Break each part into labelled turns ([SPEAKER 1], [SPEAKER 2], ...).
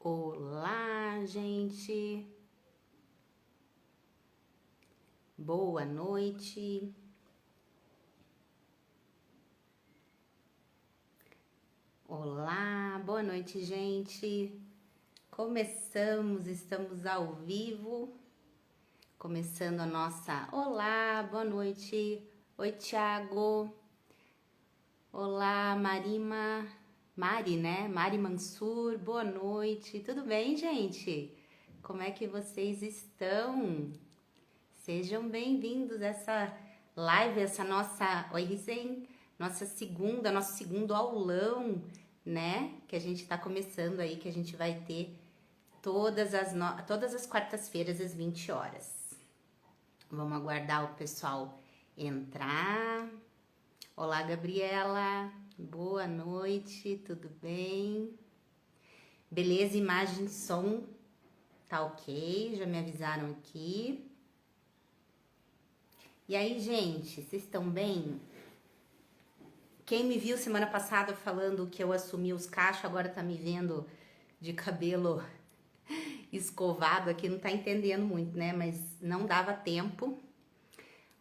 [SPEAKER 1] Olá, gente. Boa noite. Olá, boa noite, gente. Estamos ao vivo. Começando a nossa. Olá, boa noite. Oi, Thiago. Olá, Mari, né? Mari Mansur, boa noite. Tudo bem, gente? Como é que vocês estão? Sejam bem-vindos a essa live, essa nossa, oi Risen, nosso segundo aulão, né? Que a gente tá começando aí, que a gente vai ter todas as quartas-feiras às 20 horas. Vamos aguardar o pessoal entrar. Olá, Gabriela. Boa noite, tudo bem? Beleza, imagem, som, tá ok? Já me avisaram aqui. E aí, gente, vocês estão bem? Quem me viu semana passada falando que eu assumi os cachos, agora tá me vendo de cabelo escovado aqui, não tá entendendo muito, né? Mas não dava tempo.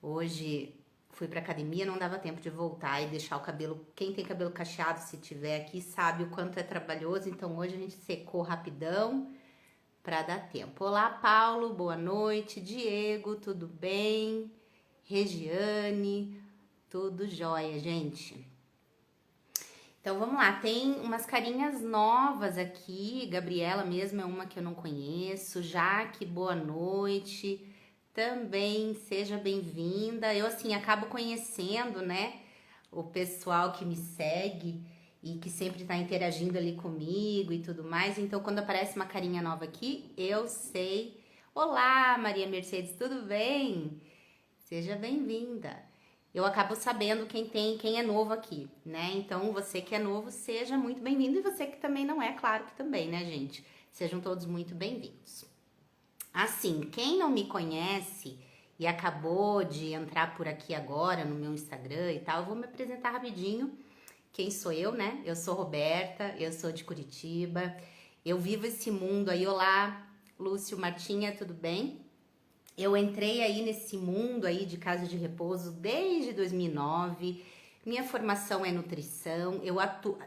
[SPEAKER 1] Hoje fui pra academia, não dava tempo de voltar e deixar o cabelo. Quem tem cabelo cacheado, se tiver aqui, sabe o quanto é trabalhoso. Então hoje a gente secou rapidão pra dar tempo. Olá, Paulo, boa noite. Diego, tudo bem? Regiane, tudo jóia, gente. Então vamos lá, tem umas carinhas novas aqui. Gabriela mesmo é uma que eu não conheço. Jaque, boa noite. Também seja bem-vinda. Eu assim acabo conhecendo, né, o pessoal que me segue e que sempre tá interagindo ali comigo e tudo mais. Então quando aparece uma carinha nova aqui, eu sei. Olá, Maria Mercedes, tudo bem? Seja bem-vinda. Eu acabo sabendo quem é novo aqui, né? Então, você que é novo, seja muito bem-vindo. E você que também não é, claro que também, né, gente? Sejam todos muito bem-vindos. Assim, quem não me conhece e acabou de entrar por aqui agora no meu Instagram e tal, eu vou me apresentar rapidinho. Quem sou eu, né? Eu sou Roberta, eu sou de Curitiba. Eu vivo esse mundo aí. Olá, Lúcio, Martinha, tudo bem? Eu entrei aí nesse mundo aí de casa de repouso desde 2009. Minha formação é nutrição.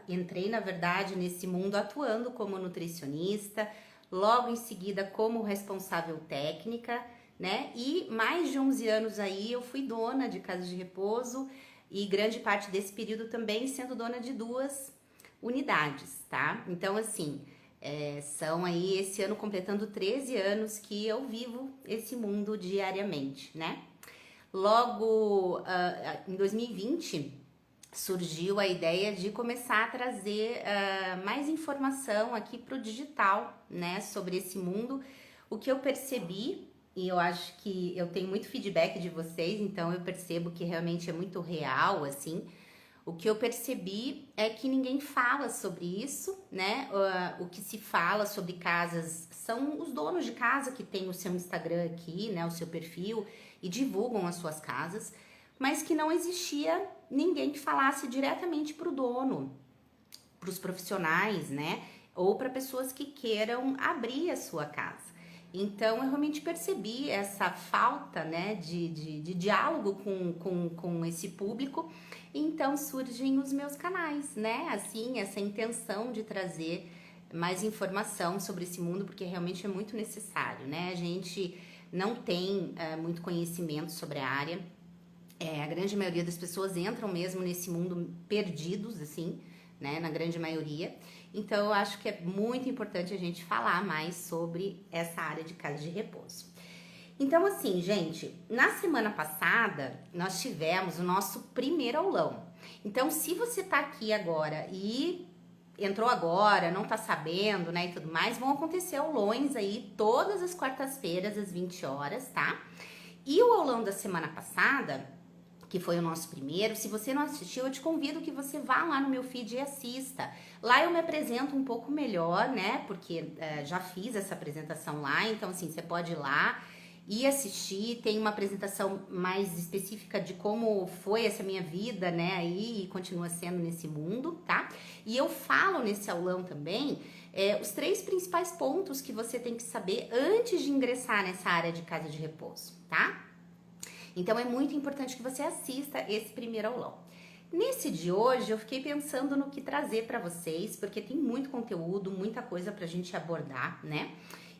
[SPEAKER 1] Entrei, na verdade, nesse mundo atuando como nutricionista, logo em seguida como responsável técnica, né? E mais de 11 anos aí eu fui dona de casa de repouso e grande parte desse período também sendo dona de 2 unidades, tá? Então, assim, são aí esse ano completando 13 anos que eu vivo esse mundo diariamente, né? Logo em 2020 surgiu a ideia de começar a trazer mais informação aqui pro digital, né? Sobre esse mundo. O que eu percebi, e eu acho que eu tenho muito feedback de vocês, então eu percebo que realmente é muito real, assim. O que eu percebi é que ninguém fala sobre isso, né? O que se fala sobre casas são os donos de casa que têm o seu Instagram aqui, né? O seu perfil e divulgam as suas casas, mas que não existia ninguém que falasse diretamente para o dono, para os profissionais, né? Ou para pessoas que queiram abrir a sua casa. Então, eu realmente percebi essa falta, né, de diálogo com esse público. Então, surgem os meus canais, né? Assim, essa intenção de trazer mais informação sobre esse mundo, porque realmente é muito necessário, né? A gente não tem muito conhecimento sobre a área. A grande maioria das pessoas entram mesmo nesse mundo perdidos, assim, né? Na grande maioria. Então, eu acho que é muito importante a gente falar mais sobre essa área de casa de repouso. Então, assim, gente, na semana passada nós tivemos o nosso primeiro aulão. Então, se você tá aqui agora e entrou agora, não tá sabendo, né, e tudo mais, vão acontecer aulões aí todas as quartas-feiras às 20 horas, tá? E o aulão da semana passada, que foi o nosso primeiro, se você não assistiu, eu te convido que você vá lá no meu feed e assista. Lá eu me apresento um pouco melhor, né? Porque já fiz essa apresentação lá, então assim, você pode ir lá ir assistir, tem uma apresentação mais específica de como foi essa minha vida, né, aí e continua sendo nesse mundo, tá? E eu falo nesse aulão também os 3 principais pontos que você tem que saber antes de ingressar nessa área de casa de repouso, tá? Então é muito importante que você assista esse primeiro aulão. Nesse de hoje eu fiquei pensando no que trazer para vocês, porque tem muito conteúdo, muita coisa pra gente abordar, né?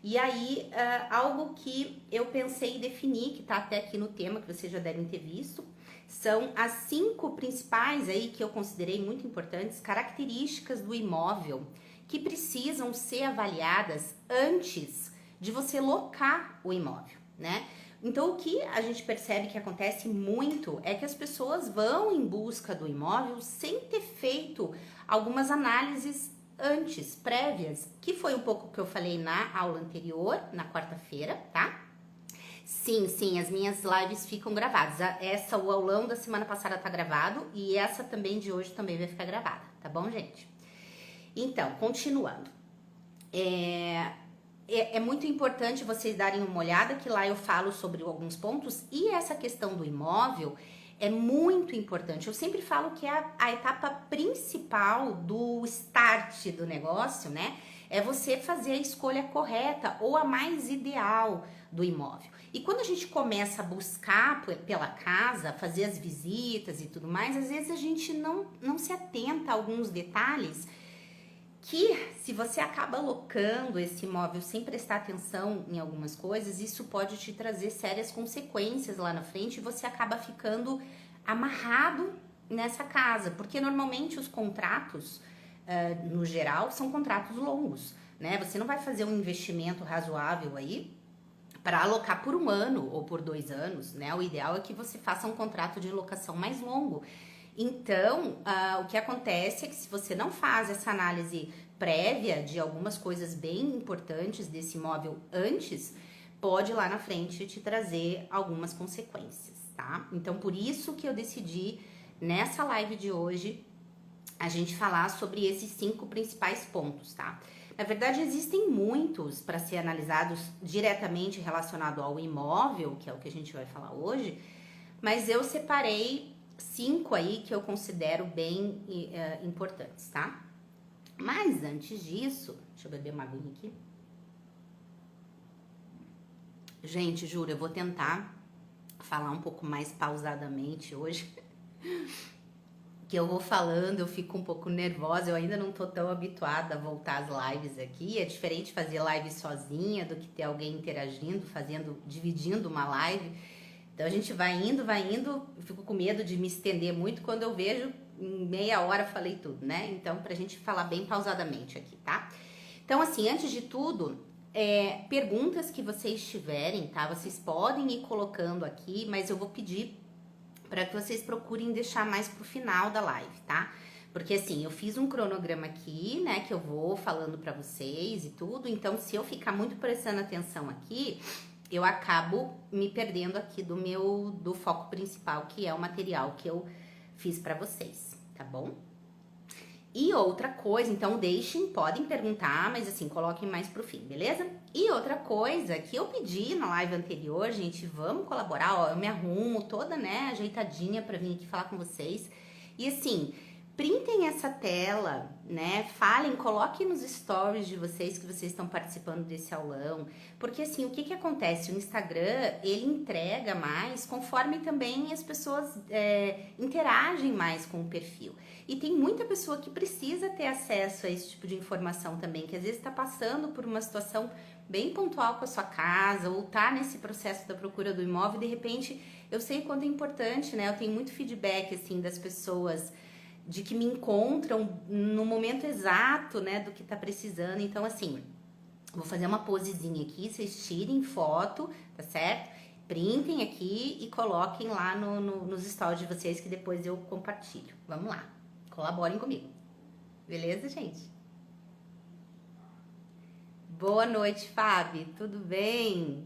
[SPEAKER 1] E aí, algo que eu pensei em definir, que tá até aqui no tema, que vocês já devem ter visto, são as 5 principais aí que eu considerei muito importantes, características do imóvel que precisam ser avaliadas antes de você locar o imóvel, né? Então, o que a gente percebe que acontece muito é que as pessoas vão em busca do imóvel sem ter feito algumas análises antes, prévias, que foi um pouco o que eu falei na aula anterior, na quarta-feira, tá? Sim, as minhas lives ficam gravadas. O aulão da semana passada tá gravado e essa também de hoje também vai ficar gravada, tá bom, gente? Então, continuando. É muito importante vocês darem uma olhada, que lá eu falo sobre alguns pontos, e essa questão do imóvel é muito importante. Eu sempre falo que é a etapa principal do start do negócio, né? É você fazer a escolha correta ou a mais ideal do imóvel. E quando a gente começa a buscar pela casa, fazer as visitas e tudo mais, às vezes a gente não se atenta a alguns detalhes que, se você acaba alocando esse imóvel sem prestar atenção em algumas coisas, isso pode te trazer sérias consequências lá na frente e você acaba ficando amarrado nessa casa, porque normalmente os contratos, no geral, são contratos longos, né? Você não vai fazer um investimento razoável aí para alocar por 1 ano ou por 2 anos, né? O ideal é que você faça um contrato de locação mais longo. Então, o que acontece é que se você não faz essa análise prévia de algumas coisas bem importantes desse imóvel antes, pode lá na frente te trazer algumas consequências, tá? Então, por isso que eu decidi, nessa live de hoje, a gente falar sobre esses 5 principais pontos, tá? Na verdade, existem muitos para ser analisados diretamente relacionado ao imóvel, que é o que a gente vai falar hoje, mas eu separei 5 aí que eu considero bem importantes, tá? Mas antes disso, deixa eu beber uma aguinha aqui. Gente, juro, eu vou tentar falar um pouco mais pausadamente hoje. Que eu vou falando, eu fico um pouco nervosa, eu ainda não tô tão habituada a voltar às lives aqui. É diferente fazer live sozinha do que ter alguém interagindo, dividindo uma live. Então a gente vai indo, eu fico com medo de me estender muito quando eu vejo em meia hora falei tudo, né? Então, pra gente falar bem pausadamente aqui, tá? Então, assim, antes de tudo, perguntas que vocês tiverem, tá? Vocês podem ir colocando aqui, mas eu vou pedir para que vocês procurem deixar mais pro final da live, tá? Porque assim, eu fiz um cronograma aqui, né, que eu vou falando pra vocês e tudo, então se eu ficar muito prestando atenção aqui, eu acabo me perdendo aqui do foco principal, que é o material que eu fiz pra vocês, tá bom? E outra coisa, então podem perguntar, mas assim, coloquem mais pro fim, beleza? E outra coisa que eu pedi na live anterior, gente, vamos colaborar, ó, eu me arrumo toda, né, ajeitadinha pra vir aqui falar com vocês. E assim, printem essa tela, né, falem, coloquem nos stories de vocês que vocês estão participando desse aulão, porque assim, o que que acontece? O Instagram, ele entrega mais conforme também as pessoas interagem mais com o perfil. E tem muita pessoa que precisa ter acesso a esse tipo de informação também, que às vezes está passando por uma situação bem pontual com a sua casa, ou tá nesse processo da procura do imóvel, e de repente, eu sei o quanto é importante, né? Eu tenho muito feedback, assim, das pessoas de que me encontram no momento exato, né, do que tá precisando. Então, assim, vou fazer uma posezinha aqui, vocês tirem foto, tá certo? Printem aqui e coloquem lá nos stories de vocês, que depois eu compartilho. Vamos lá, colaborem comigo. Beleza, gente? Boa noite, Fábio. Tudo bem?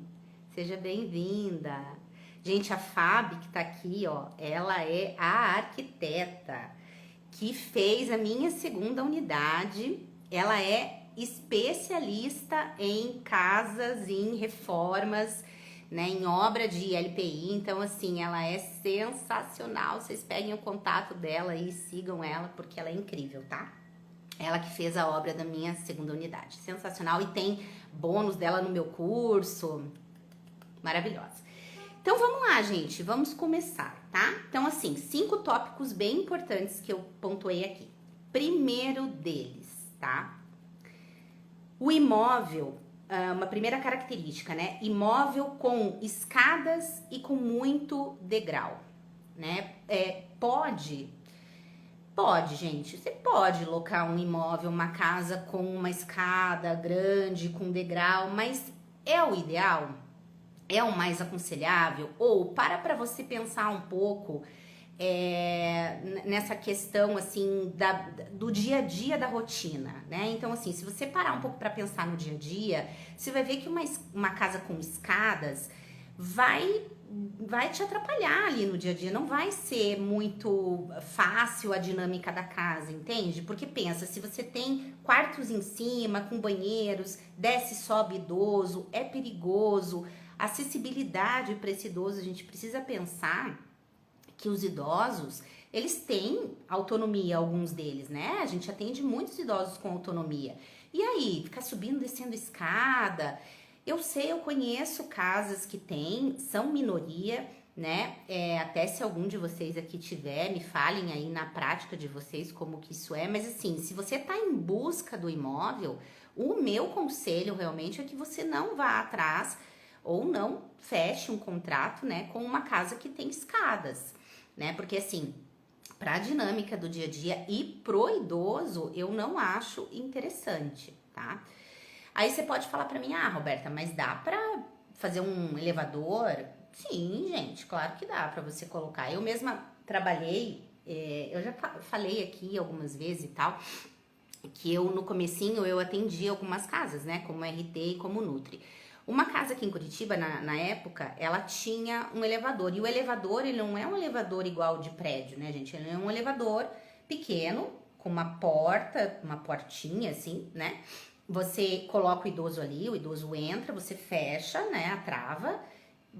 [SPEAKER 1] Seja bem-vinda. Gente, a Fábio que tá aqui, ó, ela é a arquiteta que fez a minha segunda unidade. Ela é especialista em casas, em reformas, né, em obra de LPI, então assim, ela é sensacional, vocês peguem o contato dela e sigam ela, porque ela é incrível, tá? Ela que fez a obra da minha segunda unidade, sensacional, e tem bônus dela no meu curso, maravilhosa. Então vamos lá, gente, vamos começar, tá? Então assim, 5 tópicos bem importantes que eu pontuei aqui. Primeiro deles, tá? O imóvel, uma primeira característica, né? Imóvel com escadas e com muito degrau, né? Pode, gente. Você pode locar um imóvel, uma casa com uma escada grande, com degrau, mas é o ideal? É o mais aconselhável? Ou para você pensar um pouco nessa questão assim do dia a dia da rotina, né? Então assim, se você parar um pouco para pensar no dia a dia, você vai ver que uma casa com escadas vai te atrapalhar ali no dia a dia, não vai ser muito fácil a dinâmica da casa, entende? Porque pensa, se você tem quartos em cima com banheiros, desce e sobe idoso, é perigoso, acessibilidade para esse idoso, a gente precisa pensar que os idosos, eles têm autonomia, alguns deles, né? A gente atende muitos idosos com autonomia. E aí, ficar subindo, descendo escada. Eu sei, eu conheço casas que tem, são minoria, né? Até se algum de vocês aqui tiver, me falem aí na prática de vocês como que isso é. Mas assim, se você tá em busca do imóvel, o meu conselho realmente é que você não vá atrás ou não feche um contrato, né, com uma casa que tem escadas, né? Porque assim, para a dinâmica do dia a dia e pro idoso, eu não acho interessante, tá? Aí você pode falar para mim, Roberta, mas dá para fazer um elevador? Sim, gente, claro que dá para você colocar. Eu mesma trabalhei, eu já falei aqui algumas vezes e tal, que eu no comecinho eu atendi algumas casas, né, como RT e como Nutri. Uma casa aqui em Curitiba, na época, ela tinha um elevador. E o elevador, ele não é um elevador igual de prédio, né, gente? Ele é um elevador pequeno, com uma porta, uma portinha, assim, né? Você coloca o idoso ali, o idoso entra, você fecha, né, a trava,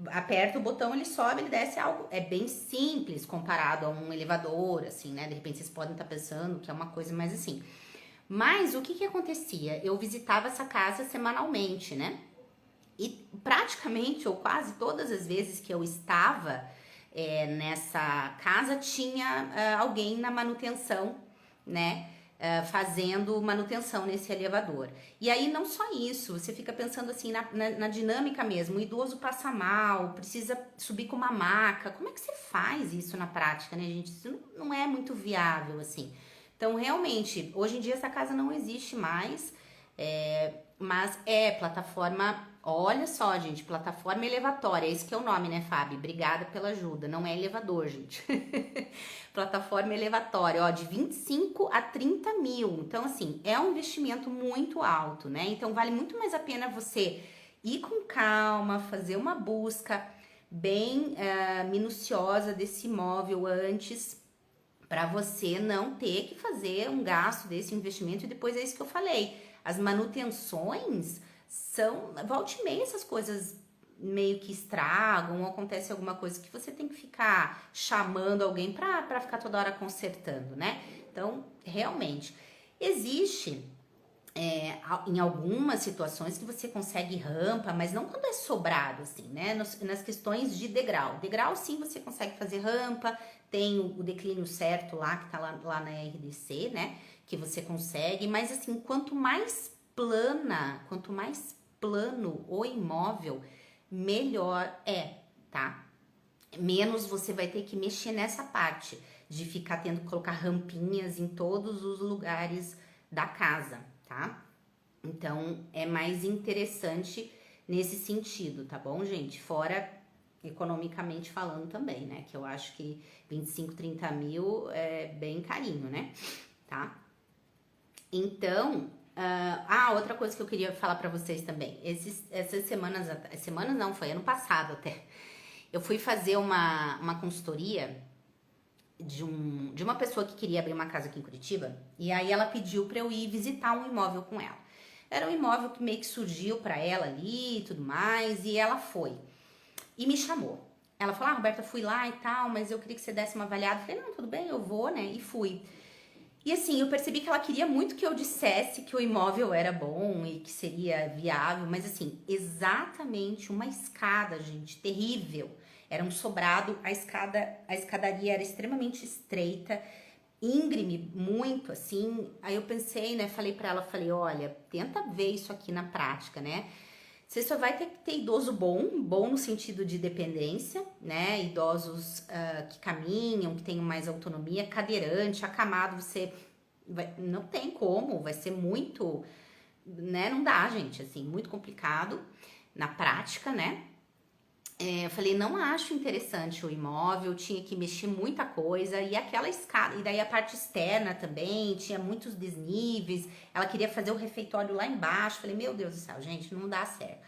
[SPEAKER 1] aperta o botão, ele sobe, ele desce, algo. É bem simples comparado a um elevador, assim, né? De repente vocês podem estar pensando que é uma coisa mais assim. Mas o que acontecia? Eu visitava essa casa semanalmente, né? E praticamente, ou quase todas as vezes que eu estava nessa casa, tinha alguém na manutenção, né? Fazendo manutenção nesse elevador. E aí, não só isso, você fica pensando assim na dinâmica mesmo. O idoso passa mal, precisa subir com uma maca. Como é que você faz isso na prática, né, gente? Isso não é muito viável, assim. Então, realmente, hoje em dia essa casa não existe mais, mas plataforma. Olha só, gente, plataforma elevatória, esse que é o nome, né, Fábio? Obrigada pela ajuda, não é elevador, gente. Plataforma elevatória, ó, de 25 a 30 mil. Então, assim, é um investimento muito alto, né? Então, vale muito mais a pena você ir com calma, fazer uma busca bem minuciosa desse imóvel antes, para você não ter que fazer um gasto desse investimento. E depois é isso que eu falei, as manutenções são, volte e meia, essas coisas meio que estragam, ou acontece alguma coisa que você tem que ficar chamando alguém para ficar toda hora consertando, né? Então, realmente, existe em algumas situações que você consegue rampa, mas não quando é sobrado, assim, né? Nas questões de degrau. Degrau, sim, você consegue fazer rampa, tem o declínio certo lá, que tá lá na RDC, né? Que você consegue, mas assim, quanto mais plano o imóvel, melhor tá? Menos você vai ter que mexer nessa parte de ficar tendo que colocar rampinhas em todos os lugares da casa, tá? Então, é mais interessante nesse sentido, tá bom, gente? Fora economicamente falando também, né? Que eu acho que 25, 30 mil é bem carinho, né? Tá? Então, outra coisa que eu queria falar pra vocês também. Essas semanas não, foi ano passado até. Eu fui fazer uma consultoria de uma pessoa que queria abrir uma casa aqui em Curitiba. E aí ela pediu pra eu ir visitar um imóvel com ela. Era um imóvel que meio que surgiu pra ela ali e tudo mais. E ela foi. e me chamou. Ela falou, Roberta, fui lá e tal, mas eu queria que você desse uma avaliada. Eu falei, não, tudo bem, eu vou, né? E fui. E assim, eu percebi que ela queria muito que eu dissesse que o imóvel era bom e que seria viável, mas assim, exatamente uma escada, gente, terrível. Era um sobrado, a escadaria era extremamente estreita, íngreme, muito assim. Aí eu pensei, né, falei pra ela, falei, olha, tenta ver isso aqui na prática, né? Você só vai ter que ter idoso bom no sentido de dependência, né? Idosos que caminham, que tenham mais autonomia, cadeirante, acamado, não tem como, vai ser muito, né? Não dá, gente, assim, muito complicado na prática, né? Eu falei, não acho interessante o imóvel, tinha que mexer muita coisa, e aquela escada, e daí a parte externa também, tinha muitos desníveis, ela queria fazer o refeitório lá embaixo, falei, meu Deus do céu, gente, não dá certo.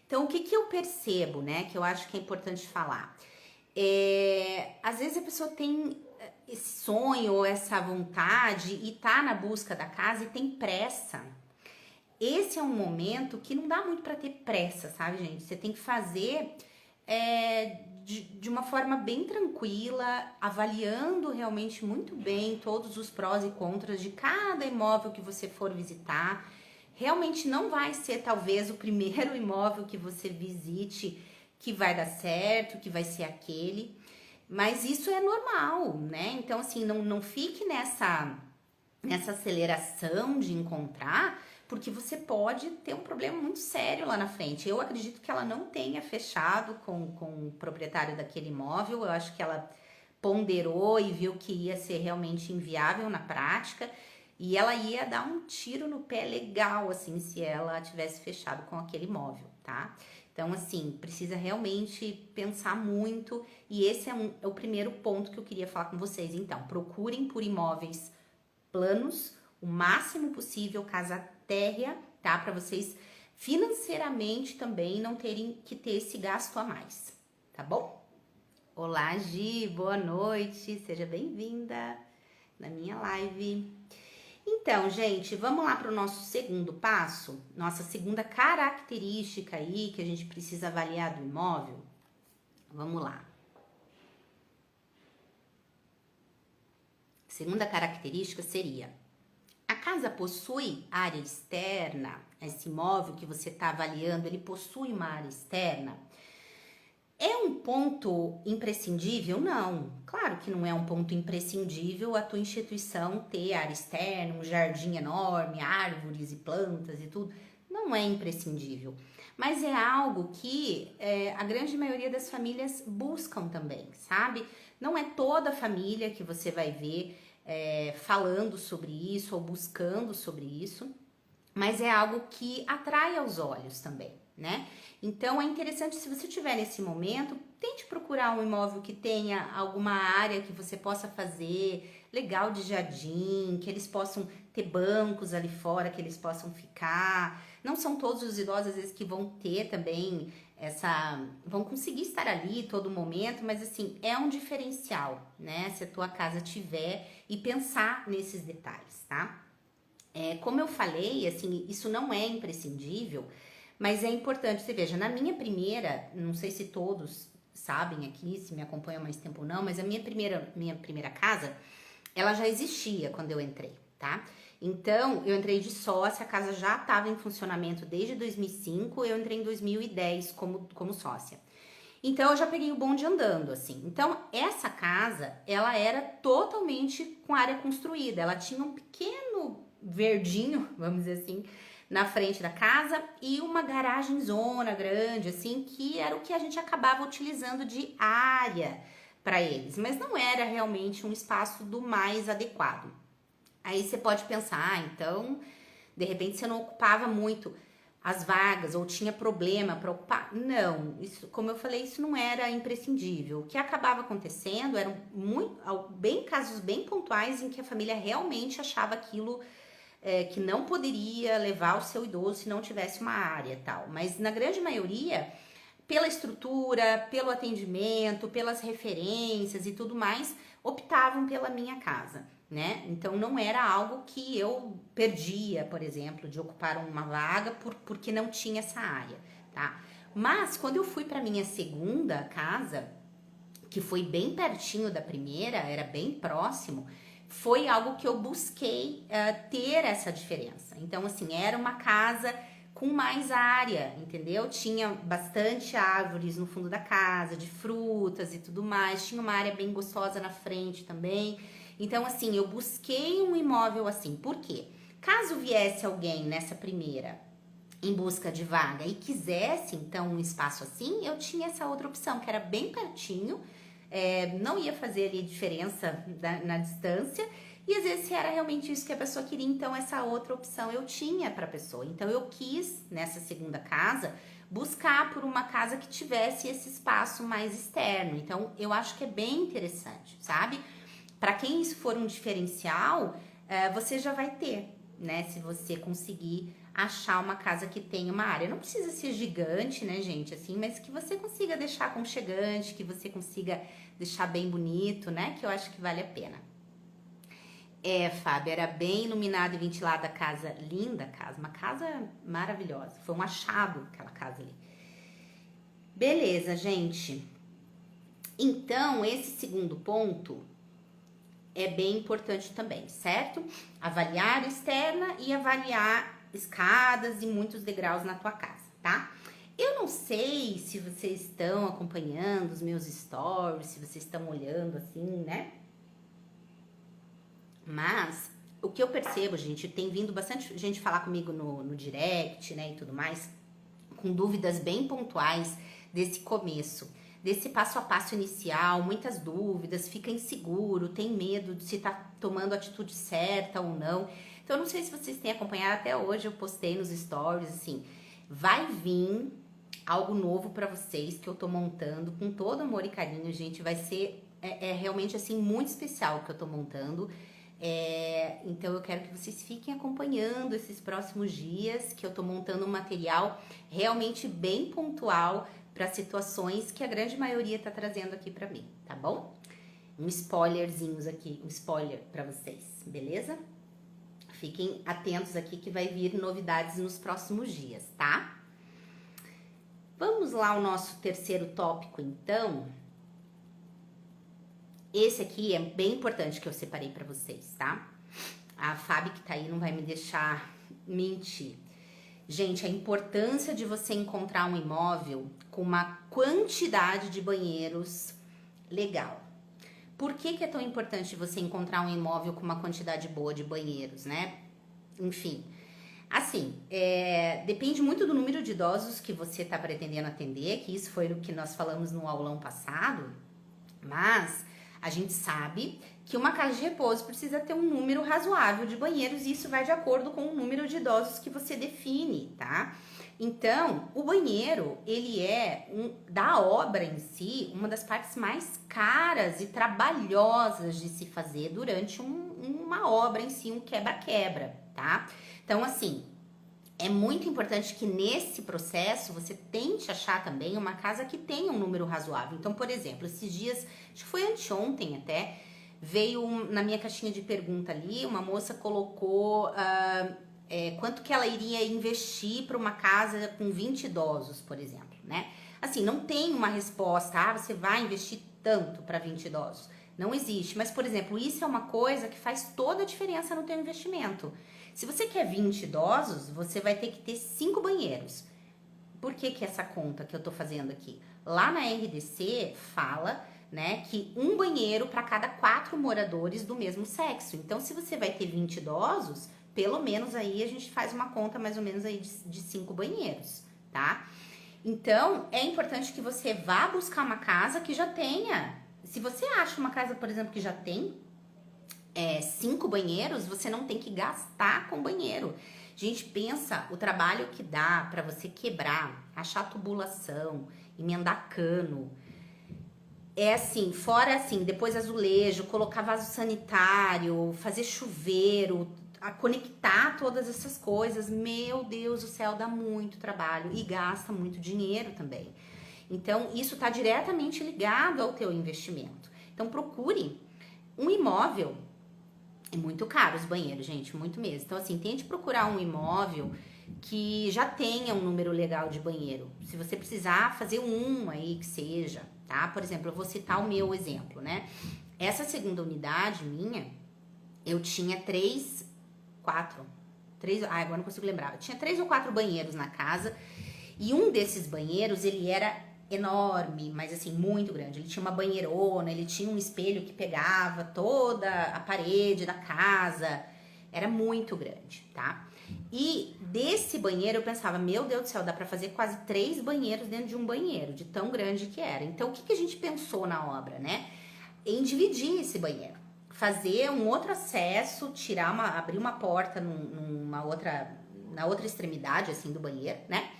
[SPEAKER 1] Então, o que eu percebo, né, que eu acho que é importante falar? Às vezes a pessoa tem esse sonho, essa vontade, e tá na busca da casa e tem pressa. Esse é um momento que não dá muito para ter pressa, sabe, gente? Você tem que fazer de uma forma bem tranquila, avaliando realmente muito bem todos os prós e contras de cada imóvel que você for visitar. Realmente não vai ser talvez o primeiro imóvel que você visite que vai dar certo, que vai ser aquele, mas isso é normal, né? Então assim, não fique nessa aceleração de encontrar, porque você pode ter um problema muito sério lá na frente. Eu acredito que ela não tenha fechado com o proprietário daquele imóvel, eu acho que ela ponderou e viu que ia ser realmente inviável na prática, e ela ia dar um tiro no pé legal, assim, se ela tivesse fechado com aquele imóvel, tá? Então, assim, precisa realmente pensar muito, e esse é o primeiro ponto que eu queria falar com vocês. Então, procurem por imóveis planos, o máximo possível, casa térrea, tá? Para vocês financeiramente também não terem que ter esse gasto a mais, tá bom? Olá, Gi, boa noite, seja bem-vinda na minha live. Então, gente, vamos lá para o nosso segundo passo, nossa segunda característica aí que a gente precisa avaliar do imóvel. Vamos lá. Segunda característica seria: a casa possui área externa? Esse imóvel que você está avaliando, ele possui uma área externa? É um ponto imprescindível? Não. Claro que não é um ponto imprescindível a tua instituição ter área externa, um jardim enorme, árvores e plantas e tudo. Não é imprescindível. Mas é algo que a grande maioria das famílias buscam também, sabe? Não é toda família que você vai ver falando sobre isso ou buscando sobre isso, mas é algo que atrai aos olhos também, né? Então é interessante, se você estiver nesse momento, tente procurar um imóvel que tenha alguma área que você possa fazer legal de jardim, que eles possam ter bancos ali fora, que eles possam ficar. Não são todos os idosos às vezes que vão ter também vão conseguir estar ali todo momento, mas assim, é um diferencial, né? Se a tua casa tiver, e pensar nesses detalhes, tá? Como eu falei, assim, isso não é imprescindível, mas é importante. Você veja, na minha primeira, não sei se todos sabem aqui, se me acompanham há mais tempo ou não, mas a minha primeira casa, ela já existia quando eu entrei, tá? Então, eu entrei de sócia, a casa já estava em funcionamento desde 2005, eu entrei em 2010 como sócia. Então, eu já peguei o bonde andando, assim. Então, essa casa, ela era totalmente com área construída. Ela tinha um pequeno verdinho, vamos dizer assim, na frente da casa e uma garagem zona grande, assim, que era o que a gente acabava utilizando de área para eles. Mas não era realmente um espaço do mais adequado. Aí você pode pensar, então, de repente você não ocupava muito as vagas ou tinha problema para ocupar. Não, isso, como eu falei, isso não era imprescindível. O que acabava acontecendo eram casos bem pontuais em que a família realmente achava aquilo que não poderia levar o seu idoso se não tivesse uma área e tal. Mas na grande maioria, pela estrutura, pelo atendimento, pelas referências e tudo mais, optavam pela minha casa, né? Então não era algo que eu perdia, por exemplo, de ocupar uma vaga porque não tinha essa área, tá? Mas quando eu fui para minha segunda casa, que foi bem pertinho da primeira, era bem próximo, foi algo que eu busquei ter essa diferença. Então, assim, era uma casa com mais área, entendeu? Tinha bastante árvores no fundo da casa, de frutas e tudo mais. Tinha uma área bem gostosa na frente também. Então, assim, eu busquei um imóvel assim. Por quê? Caso viesse alguém nessa primeira em busca de vaga e quisesse, então, um espaço assim, eu tinha essa outra opção, que era bem pertinho, não ia fazer ali diferença na distância, e às vezes se era realmente isso que a pessoa queria, então essa outra opção eu tinha para a pessoa. Então eu quis, nessa segunda casa, buscar por uma casa que tivesse esse espaço mais externo. Então eu acho que é bem interessante, sabe? Para quem isso for um diferencial, você já vai ter, né? Se você conseguir achar uma casa que tenha uma área. Não precisa ser gigante, né, gente? Assim, mas que você consiga deixar aconchegante, que você consiga deixar bem bonito, né? Que eu acho que vale a pena. Fábio, era bem iluminada e ventilada a casa. Linda casa, uma casa maravilhosa. Foi um achado aquela casa ali. Beleza, gente. Então, esse segundo ponto é bem importante também, certo? Avaliar externa e avaliar escadas e muitos degraus na tua casa, tá? Eu não sei se vocês estão acompanhando os meus stories, se vocês estão olhando assim, né? Mas o que eu percebo, gente, tem vindo bastante gente falar comigo no direct, né, e tudo mais, com dúvidas bem pontuais desse começo, desse passo a passo inicial, muitas dúvidas, fica inseguro, tem medo de se tá tomando a atitude certa ou não. Então, eu não sei se vocês têm acompanhado, até hoje eu postei nos stories, assim, vai vir algo novo pra vocês que eu tô montando com todo amor e carinho, gente, vai ser realmente, assim, muito especial o que eu tô montando. Então eu quero que vocês fiquem acompanhando esses próximos dias, que eu tô montando um material realmente bem pontual para situações que a grande maioria tá trazendo aqui para mim, tá bom? Um spoilerzinhos aqui, um spoiler para vocês, beleza? Fiquem atentos aqui que vai vir novidades nos próximos dias, tá? Vamos lá ao nosso terceiro tópico, então. Esse aqui é bem importante que eu separei para vocês, tá? A Fábio que tá aí não vai me deixar mentir. Gente, a importância de você encontrar um imóvel com uma quantidade de banheiros legal. Por que é tão importante você encontrar um imóvel com uma quantidade boa de banheiros, né? Enfim, assim, depende muito do número de idosos que você tá pretendendo atender, que isso foi o que nós falamos no aulão passado, mas a gente sabe que uma casa de repouso precisa ter um número razoável de banheiros e isso vai de acordo com o número de idosos que você define, tá? Então, o banheiro, ele da obra em si, uma das partes mais caras e trabalhosas de se fazer durante uma obra em si, um quebra-quebra, tá? Então, assim, é muito importante que nesse processo você tente achar também uma casa que tenha um número razoável. Então, por exemplo, esses dias, acho que foi anteontem até, veio na minha caixinha de pergunta ali, uma moça colocou quanto que ela iria investir para uma casa com 20 idosos, por exemplo, né? Assim, não tem uma resposta, você vai investir tanto para 20 idosos. Não existe, mas, por exemplo, isso é uma coisa que faz toda a diferença no teu investimento. Se você quer 20 idosos, você vai ter que ter 5 banheiros. Por que essa conta que eu tô fazendo aqui? Lá na RDC fala, né, que um banheiro para cada 4 moradores do mesmo sexo. Então, se você vai ter 20 idosos, pelo menos aí a gente faz uma conta mais ou menos aí de 5 banheiros, tá? Então, é importante que você vá buscar uma casa que já tenha. Se você acha uma casa, por exemplo, que já tem 5 banheiros, você não tem que gastar com banheiro. Gente, pensa o trabalho que dá para você quebrar, achar tubulação, emendar cano. Assim, fora assim, depois azulejo, colocar vaso sanitário, fazer chuveiro, conectar todas essas coisas. Meu Deus do céu, dá muito trabalho e gasta muito dinheiro também. Então, isso está diretamente ligado ao teu investimento. Então, procure um imóvel. É muito caro os banheiros, gente, muito mesmo. Então, assim, tente procurar um imóvel que já tenha um número legal de banheiro. Se você precisar fazer um aí que seja, tá? Por exemplo, eu vou citar o meu exemplo, né? Essa segunda unidade minha, eu tinha agora não consigo lembrar. Eu tinha 3 ou 4 banheiros na casa e um desses banheiros, ele era enorme, mas assim, muito grande. Ele tinha uma banheirona, ele tinha um espelho que pegava toda a parede da casa. Era muito grande, tá? E desse banheiro eu pensava, meu Deus do céu, dá pra fazer quase 3 banheiros dentro de um banheiro, de tão grande que era. Então, o que, que a gente pensou na obra, né? Em dividir esse banheiro. Fazer um outro acesso, abrir uma porta na outra extremidade, assim, do banheiro, né?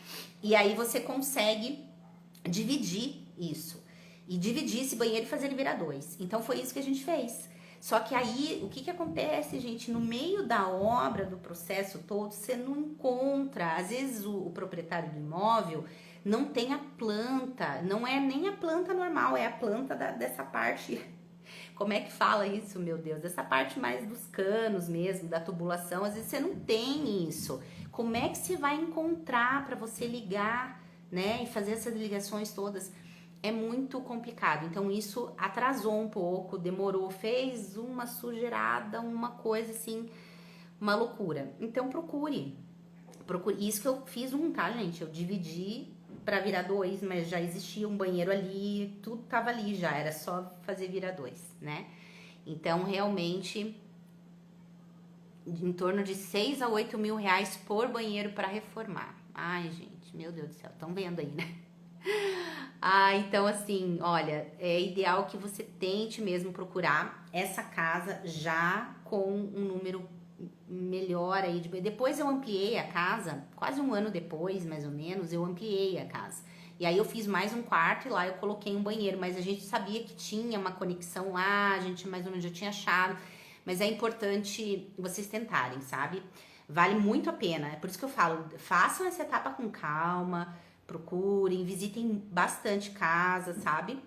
[SPEAKER 1] E aí você consegue dividir isso. E dividir esse banheiro e fazer ele virar 2. Então, foi isso que a gente fez. Só que aí, o que acontece, gente? No meio da obra, do processo todo, você não encontra. Às vezes, o proprietário do imóvel não tem a planta. Não é nem a planta normal, é a planta dessa parte. Como é que fala isso, meu Deus? Dessa parte mais dos canos mesmo, da tubulação. Às vezes, você não tem isso. Como é que você vai encontrar para você ligar, né? E fazer essas ligações todas? É muito complicado, então isso atrasou um pouco, demorou, fez uma sujeirada, uma coisa assim, uma loucura. Então procure, isso que eu fiz tá, gente? Eu dividi para virar 2, mas já existia um banheiro ali, tudo tava ali já, era só fazer virar 2, né? Então realmente em torno de 6 a 8 mil reais por banheiro para reformar. Ai, gente, meu Deus do céu, estão vendo aí, né? Então assim, olha, é ideal que você tente mesmo procurar essa casa já com um número melhor aí. Depois eu ampliei a casa, quase um ano depois, mais ou menos, eu ampliei a casa. E aí eu fiz mais um quarto e lá eu coloquei um banheiro, mas a gente sabia que tinha uma conexão lá, a gente mais ou menos já tinha achado. Mas é importante vocês tentarem, sabe? Vale muito a pena. É por isso que eu falo, façam essa etapa com calma, procurem, visitem bastante casa, sabe?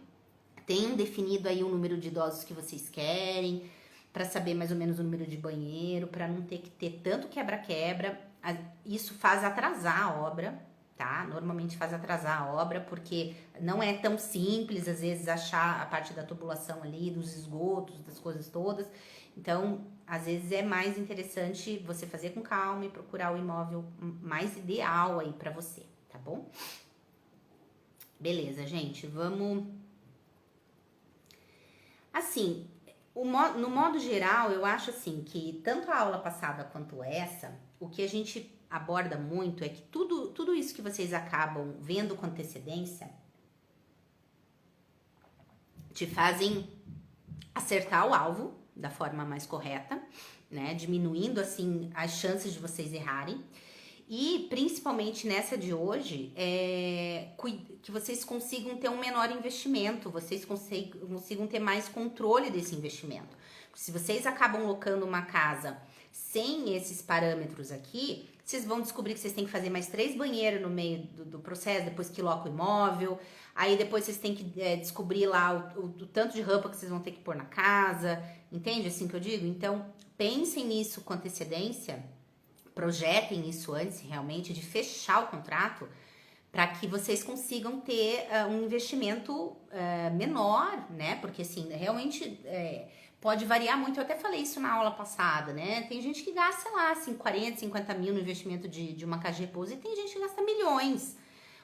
[SPEAKER 1] Tenham definido aí o número de idosos que vocês querem, para saber mais ou menos o número de banheiro, para não ter que ter tanto quebra-quebra. Isso faz atrasar a obra, tá? Normalmente faz atrasar a obra, porque não é tão simples, às vezes, achar a parte da tubulação ali, dos esgotos, das coisas todas. Então, às vezes é mais interessante você fazer com calma e procurar o imóvel mais ideal aí para você, tá bom? Beleza, gente, vamos... Assim, no modo geral, eu acho assim que tanto a aula passada quanto essa, o que a gente aborda muito é que tudo isso que vocês acabam vendo com antecedência te fazem acertar o alvo da forma mais correta, né? Diminuindo assim as chances de vocês errarem. E principalmente nessa de hoje, que vocês consigam ter um menor investimento, vocês consigam ter mais controle desse investimento. Se vocês acabam locando uma casa sem esses parâmetros aqui, vocês vão descobrir que vocês têm que fazer mais 3 banheiros no meio do processo, depois que loca o imóvel. Aí depois vocês têm que descobrir lá o tanto de rampa que vocês vão ter que pôr na casa. Entende assim que eu digo? Então, pensem nisso com antecedência. Projetem isso antes, realmente, de fechar o contrato, para que vocês consigam ter um investimento menor, né? Porque, assim, realmente pode variar muito. Eu até falei isso na aula passada, né? Tem gente que gasta, sei lá, assim, 40, 50 mil no investimento de uma casa de repouso e tem gente que gasta milhões.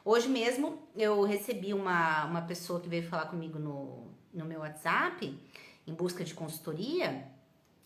[SPEAKER 1] Hoje mesmo, eu recebi uma pessoa que veio falar comigo no meu WhatsApp, em busca de consultoria.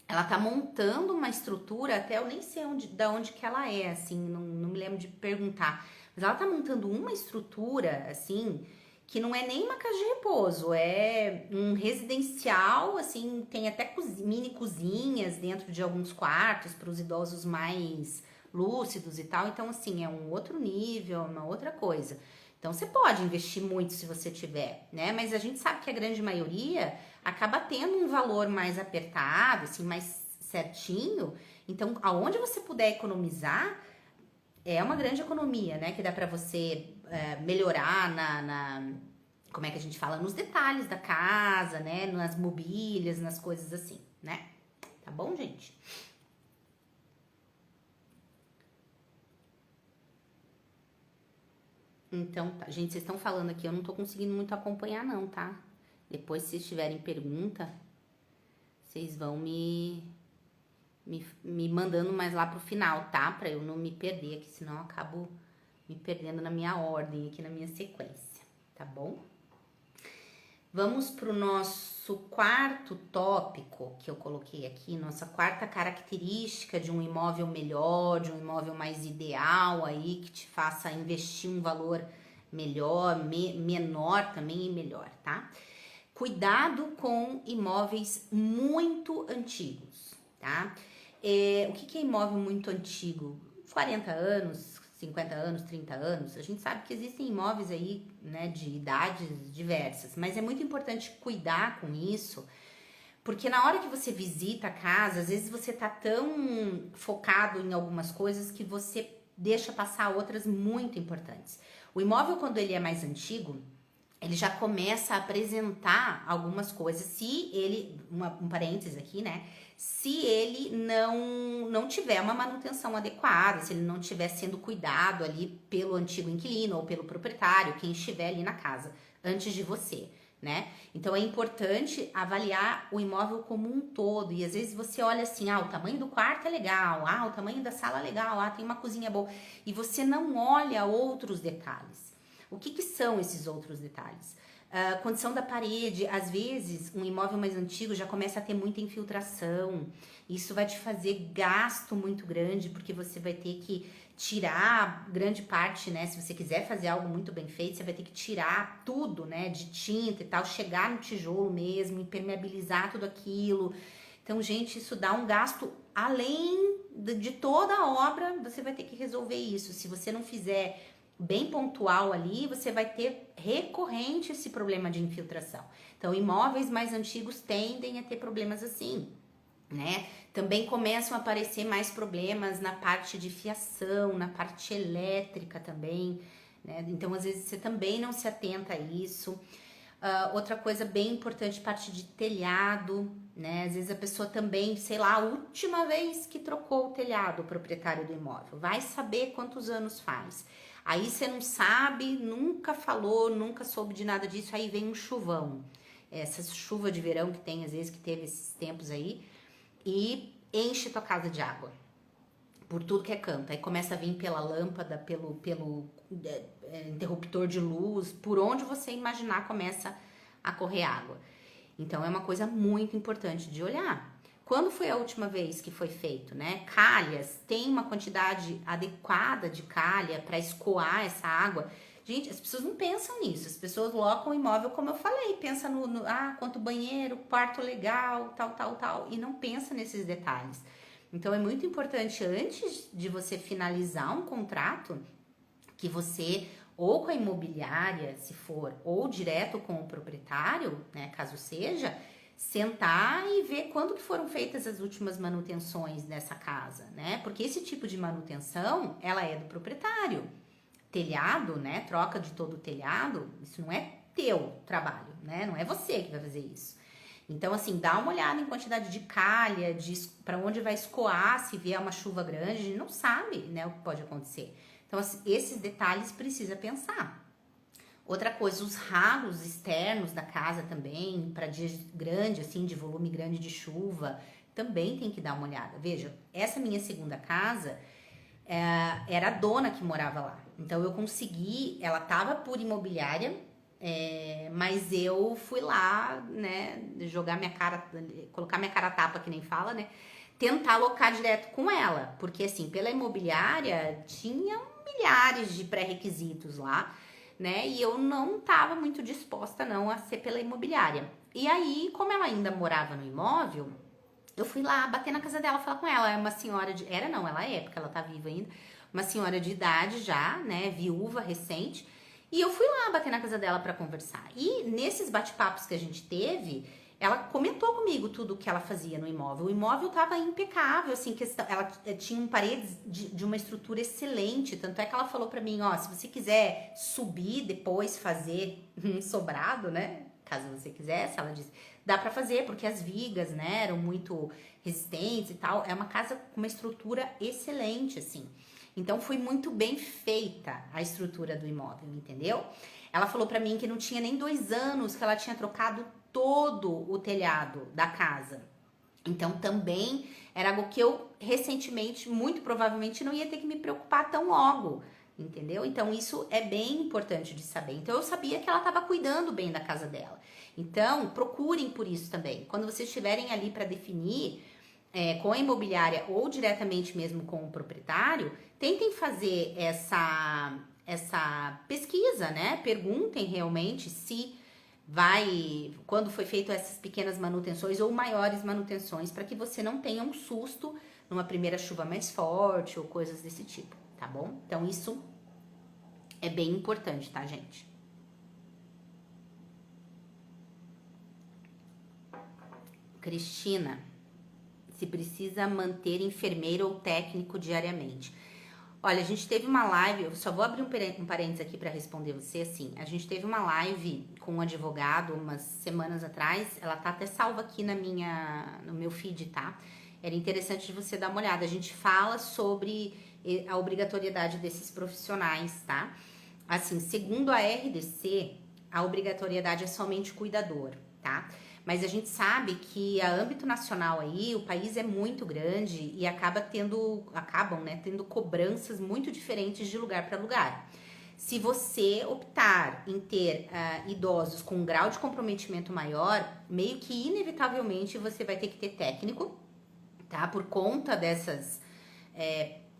[SPEAKER 1] Ela tá montando uma estrutura, até eu nem sei da onde que ela é, assim, não me lembro de perguntar. Mas ela tá montando uma estrutura, assim, que não é nem uma casa de repouso, é um residencial, assim, tem até mini cozinhas dentro de alguns quartos para os idosos mais lúcidos e tal. Então, assim, é um outro nível, uma outra coisa. Então, você pode investir muito se você tiver, né? Mas a gente sabe que a grande maioria acaba tendo um valor mais apertado, assim, mais certinho. Então, aonde você puder economizar, é uma grande economia, né? Que dá pra você melhorar como é que a gente fala? Nos detalhes da casa, né? Nas mobílias, nas coisas assim, né? Tá bom, gente? Então, tá. Gente, vocês estão falando aqui, eu não tô conseguindo muito acompanhar não, tá? Depois, se vocês tiverem pergunta, vocês vão me mandando mais lá pro final, tá? Pra eu não me perder aqui, senão eu acabo me perdendo na minha ordem aqui, na minha sequência, tá bom? Vamos pro nosso quarto tópico que eu coloquei aqui, nossa quarta característica de um imóvel melhor, de um imóvel mais ideal aí, que te faça investir um valor melhor, menor também e melhor, tá? Cuidado com imóveis muito antigos, tá? O que é imóvel muito antigo? 40 anos, 50 anos, 30 anos. A gente sabe que existem imóveis aí, né, de idades diversas, mas é muito importante cuidar com isso, porque na hora que você visita a casa, às vezes você tá tão focado em algumas coisas que você deixa passar outras muito importantes. O imóvel, quando ele é mais antigo, ele já começa a apresentar algumas coisas, se ele, um parênteses aqui, né, se ele não tiver uma manutenção adequada, se ele não estiver sendo cuidado ali pelo antigo inquilino ou pelo proprietário, quem estiver ali na casa, antes de você, né? Então é importante avaliar o imóvel como um todo, e às vezes você olha assim, o tamanho do quarto é legal, o tamanho da sala é legal, tem uma cozinha boa, e você não olha outros detalhes. O que são esses outros detalhes? Condição da parede, às vezes um imóvel mais antigo já começa a ter muita infiltração, isso vai te fazer gasto muito grande, porque você vai ter que tirar grande parte, né, se você quiser fazer algo muito bem feito, você vai ter que tirar tudo, né, de tinta e tal, chegar no tijolo mesmo, impermeabilizar tudo aquilo. Então, gente, isso dá um gasto além de toda a obra, você vai ter que resolver isso. Se você não fizer bem pontual ali, você vai ter recorrente esse problema de infiltração. Então, imóveis mais antigos tendem a ter problemas assim, né? Também começam a aparecer mais problemas na parte de fiação, na parte elétrica também, né? Então, às vezes, você também não se atenta a isso. Outra coisa bem importante, parte de telhado, né? Às vezes a pessoa também, sei lá, a última vez que trocou o telhado, o proprietário do imóvel, vai saber quantos anos faz. Aí você não sabe, nunca falou, nunca soube de nada disso, aí vem um chuvão. Essa chuva de verão que tem, às vezes, que teve esses tempos aí, e enche tua casa de água. Por tudo que é canto. Aí começa a vir pela lâmpada, pelo interruptor de luz, por onde você imaginar começa a correr água. Então é uma coisa muito importante de olhar. Quando foi a última vez que foi feito, né? Calhas, tem uma quantidade adequada de calha para escoar essa água. Gente, as pessoas não pensam nisso. As pessoas locam o imóvel, como eu falei, pensa quanto banheiro, quarto legal, tal, e não pensa nesses detalhes. Então é muito importante, antes de você finalizar um contrato, que você, ou com a imobiliária, se for, ou direto com o proprietário, né, caso seja, sentar e ver quando que foram feitas as últimas manutenções dessa casa, né? Porque esse tipo de manutenção, ela é do proprietário. Telhado, né? Troca de todo o telhado, isso não é teu trabalho, né? Não é você que vai fazer isso. Então, assim, dá uma olhada em quantidade de calha, para onde vai escoar, se vier uma chuva grande, a gente não sabe, né, o que pode acontecer. Então, assim, esses detalhes precisa pensar. Outra coisa, os ralos externos da casa também, para dias grandes, assim, de volume grande de chuva, também tem que dar uma olhada. Veja, essa minha segunda casa era a dona que morava lá. Então, eu consegui, ela tava por imobiliária, mas eu fui lá, né, colocar minha cara a tapa, que nem fala, né, tentar alocar direto com ela, porque assim, pela imobiliária tinha milhares de pré-requisitos lá, né, e eu não tava muito disposta não a ser pela imobiliária. E aí, como ela ainda morava no imóvel, eu fui lá bater na casa dela, falar com ela. É uma senhora ela é, porque ela tá viva ainda, uma senhora de idade já, né, viúva, recente. E eu fui lá bater na casa dela para conversar. E nesses bate-papos que a gente teve, ela comentou comigo tudo o que ela fazia no imóvel. O imóvel tava impecável, assim, ela tinha paredes de uma estrutura excelente. Tanto é que ela falou para mim, se você quiser subir depois, fazer um sobrado, né? Caso você quisesse, ela disse, dá para fazer, porque as vigas, né, eram muito resistentes e tal. É uma casa com uma estrutura excelente, assim. Então foi muito bem feita a estrutura do imóvel, entendeu? Ela falou pra mim que não tinha nem 2 anos que ela tinha trocado todo o telhado da casa. Então também era algo que eu recentemente, muito provavelmente, não ia ter que me preocupar tão logo, entendeu? Então isso é bem importante de saber. Então eu sabia que ela estava cuidando bem da casa dela. Então procurem por isso também. Quando vocês estiverem ali para definir com a imobiliária ou diretamente mesmo com o proprietário, tentem fazer essa pesquisa, né? Perguntem realmente se quando foi feito essas pequenas manutenções ou maiores manutenções, para que você não tenha um susto numa primeira chuva mais forte ou coisas desse tipo, tá bom? Então isso é bem importante, tá, gente? Cristina, se precisa manter enfermeiro ou técnico diariamente. Olha, a gente teve uma live, eu só vou abrir um parênteses aqui para responder você, assim, a gente teve uma live com um advogado umas semanas atrás, ela tá até salva aqui no meu feed, tá? Era interessante de você dar uma olhada, a gente fala sobre a obrigatoriedade desses profissionais, tá? Assim, segundo a RDC, a obrigatoriedade é somente cuidador, tá? Mas a gente sabe que a âmbito nacional aí, o país é muito grande e acabam, né, tendo cobranças muito diferentes de lugar para lugar. Se você optar em ter idosos com um grau de comprometimento maior, meio que inevitavelmente você vai ter que ter técnico, tá? Por conta dessas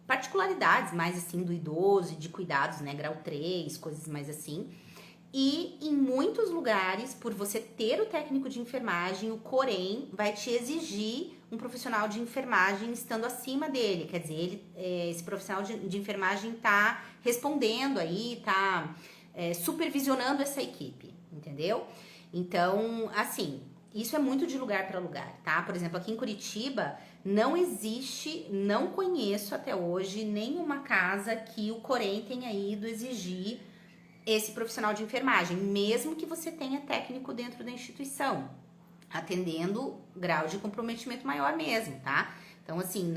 [SPEAKER 1] particularidades mais assim do idoso e de cuidados, né? Grau 3, coisas mais assim. E em muitos lugares, por você ter o técnico de enfermagem, o Corém vai te exigir um profissional de enfermagem estando acima dele. Quer dizer, esse profissional de enfermagem está respondendo aí, está supervisionando essa equipe, entendeu? Então, assim, isso é muito de lugar para lugar, tá? Por exemplo, aqui em Curitiba não conheço até hoje nenhuma casa que o Corém tenha ido exigir esse profissional de enfermagem, mesmo que você tenha técnico dentro da instituição, atendendo grau de comprometimento maior mesmo, tá? Então, assim,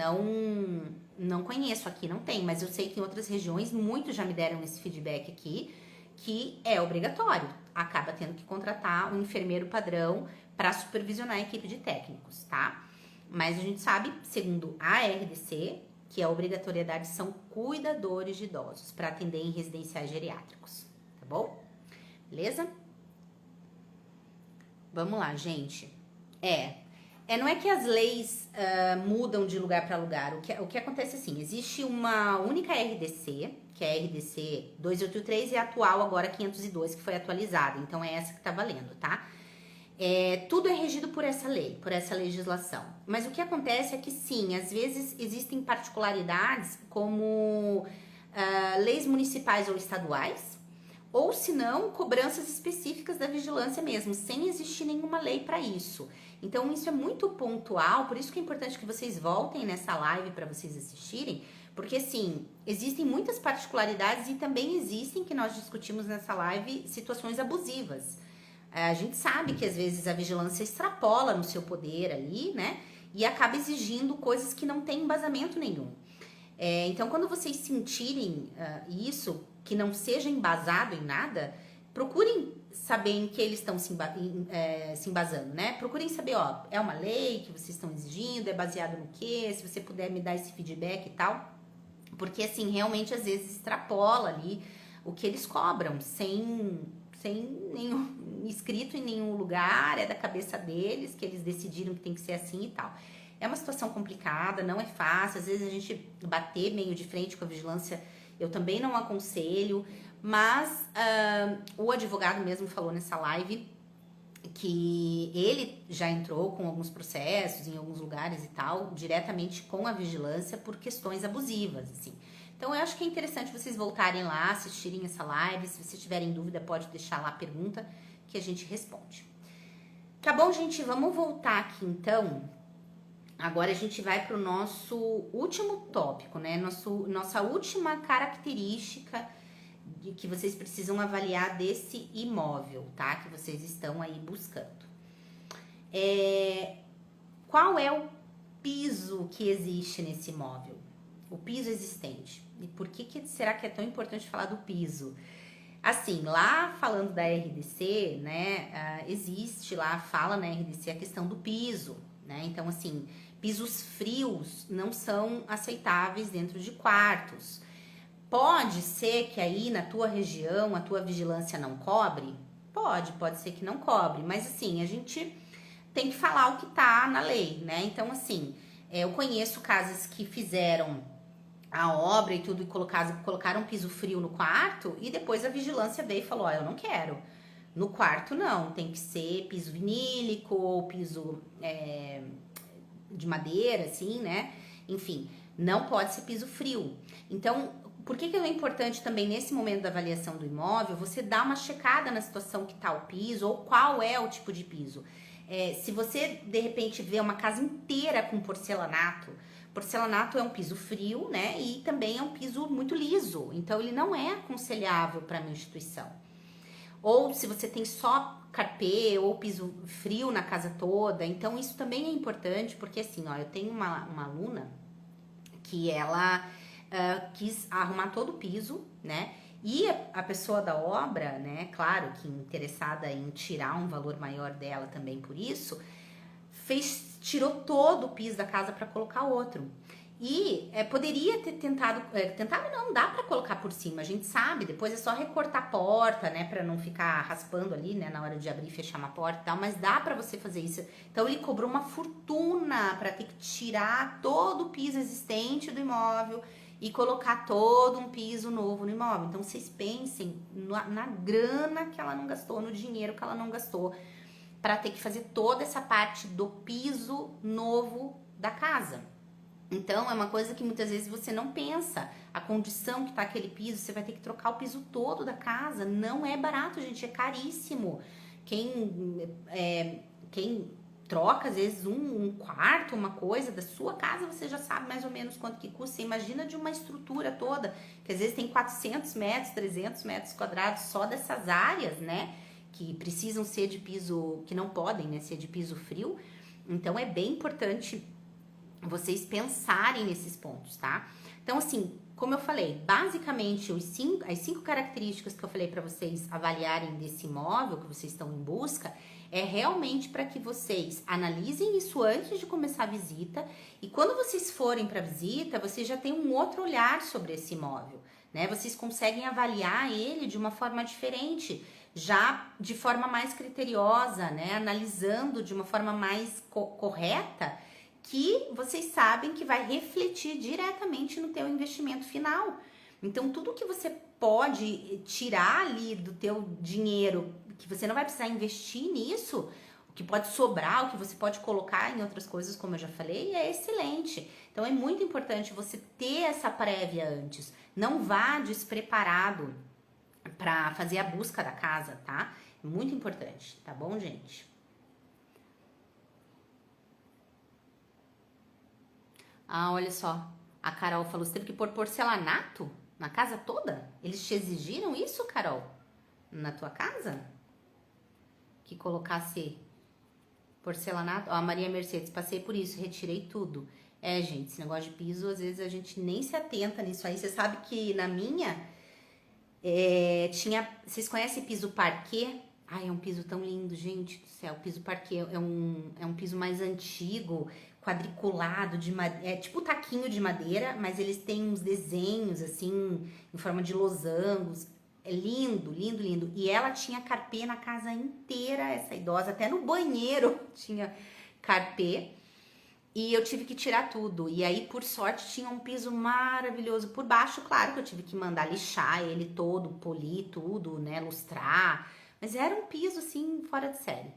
[SPEAKER 1] não conheço aqui, não tem, mas eu sei que em outras regiões, muitos já me deram esse feedback aqui, que é obrigatório, acaba tendo que contratar um enfermeiro padrão para supervisionar a equipe de técnicos, tá? Mas a gente sabe, segundo a RDC, que a obrigatoriedade são cuidadores de idosos para atender em residenciais geriátricos. Bom? Beleza? Vamos lá, gente. Não é que as leis mudam de lugar para lugar. O que acontece assim, existe uma única RDC, que é a RDC 283 e a atual agora 502, que foi atualizada. Então é essa que tá valendo, tá? Tudo é regido por essa lei, por essa legislação. Mas o que acontece é que sim, às vezes existem particularidades como leis municipais ou estaduais, ou se não, cobranças específicas da vigilância mesmo, sem existir nenhuma lei para isso. Então isso é muito pontual, por isso que é importante que vocês voltem nessa live para vocês assistirem, porque assim, existem muitas particularidades e também existem, que nós discutimos nessa live, situações abusivas. A gente sabe que às vezes a vigilância extrapola no seu poder ali, né? E acaba exigindo coisas que não têm embasamento nenhum. Então, quando vocês sentirem isso, que não seja embasado em nada, procurem saber em que eles estão se embasando, né? Procurem saber, ó, é uma lei que vocês estão exigindo, é baseado no quê? Se você puder me dar esse feedback e tal. Porque, assim, realmente, às vezes, extrapola ali o que eles cobram, sem nenhum escrito em nenhum lugar, é da cabeça deles, que eles decidiram que tem que ser assim e tal. É uma situação complicada, não é fácil, às vezes a gente bater meio de frente com a vigilância, eu também não aconselho, mas o advogado mesmo falou nessa live que ele já entrou com alguns processos em alguns lugares e tal, diretamente com a vigilância por questões abusivas, assim. Então, eu acho que é interessante vocês voltarem lá, assistirem essa live. Se vocês tiverem dúvida, pode deixar lá a pergunta que a gente responde. Tá bom, gente? Vamos voltar aqui, então. Agora a gente vai para o nosso último tópico, né? Nossa última característica que vocês precisam avaliar desse imóvel, tá? Que vocês estão aí buscando. Qual é o piso que existe nesse imóvel? o piso existente. E por que será que é tão importante falar do piso? Assim, lá falando da RDC, né, existe lá, fala na RDC a questão do piso, né? Então, assim, pisos frios não são aceitáveis dentro de quartos. Pode ser que aí na tua região a tua vigilância não cobre? Pode ser que não cobre, mas assim, a gente tem que falar o que tá na lei, né? Então, assim, eu conheço casas que fizeram a obra e tudo e colocaram piso frio no quarto e depois a vigilância veio e falou, ó, eu não quero. No quarto não, tem que ser piso vinílico ou piso de madeira, assim, né? Enfim, não pode ser piso frio. Então, por que é importante também nesse momento da avaliação do imóvel você dar uma checada na situação que tá o piso ou qual é o tipo de piso? Se você de repente vê uma casa inteira com porcelanato é um piso frio, né? E também é um piso muito liso, então ele não é aconselhável para a minha instituição. Ou se você tem só carpê ou piso frio na casa toda, então isso também é importante, porque assim, ó, eu tenho uma aluna que ela quis arrumar todo o piso, né? E a pessoa da obra, né, claro que interessada em tirar um valor maior dela também por isso, tirou todo o piso da casa para colocar outro. E poderia ter tentado não, dá para colocar por cima, a gente sabe, depois é só recortar a porta, né, para não ficar raspando ali, né, na hora de abrir e fechar uma porta e tal, mas dá para você fazer isso. Então ele cobrou uma fortuna para ter que tirar todo o piso existente do imóvel e colocar todo um piso novo no imóvel. Então vocês pensem na grana que ela não gastou, no dinheiro que ela não gastou para ter que fazer toda essa parte do piso novo da casa. Então, é uma coisa que muitas vezes você não pensa. A condição que tá aquele piso, você vai ter que trocar o piso todo da casa. Não é barato, gente, é caríssimo. Quem troca, às vezes, um quarto, uma coisa da sua casa, você já sabe mais ou menos quanto que custa. Você imagina de uma estrutura toda, que às vezes tem 400 metros, 300 metros quadrados só dessas áreas, né? Que precisam ser de piso, que não podem, né, ser de piso frio. Então, é bem importante vocês pensarem nesses pontos, tá? Então, assim, como eu falei, basicamente as cinco características que eu falei para vocês avaliarem desse imóvel que vocês estão em busca é realmente para que vocês analisem isso antes de começar a visita e quando vocês forem para a visita, vocês já têm um outro olhar sobre esse imóvel, né? Vocês conseguem avaliar ele de uma forma diferente, já de forma mais criteriosa, né? Analisando de uma forma mais correta, que vocês sabem que vai refletir diretamente no teu investimento final. Então, tudo que você pode tirar ali do teu dinheiro, que você não vai precisar investir nisso, o que pode sobrar, o que você pode colocar em outras coisas, como eu já falei, é excelente. Então, é muito importante você ter essa prévia antes. Não vá despreparado para fazer a busca da casa, tá? Muito importante, tá bom, gente? Ah, olha só. A Carol falou, você teve que pôr porcelanato na casa toda? Eles te exigiram isso, Carol? Na tua casa? Que colocasse porcelanato? Ó, a Maria Mercedes, passei por isso, retirei tudo. Gente, esse negócio de piso, às vezes a gente nem se atenta nisso aí. Você sabe que na minha, tinha... Vocês conhecem piso parquet? Ai, é um piso tão lindo, gente do céu. O piso parquet é um piso mais antigo, quadriculado, é tipo taquinho de madeira, mas eles têm uns desenhos, assim, em forma de losangos. É lindo, lindo, lindo. E ela tinha carpê na casa inteira, essa idosa. Até no banheiro tinha carpê. E eu tive que tirar tudo. E aí, por sorte, tinha um piso maravilhoso por baixo. Claro que eu tive que mandar lixar ele todo, polir tudo, né? Lustrar. Mas era um piso, assim, fora de série.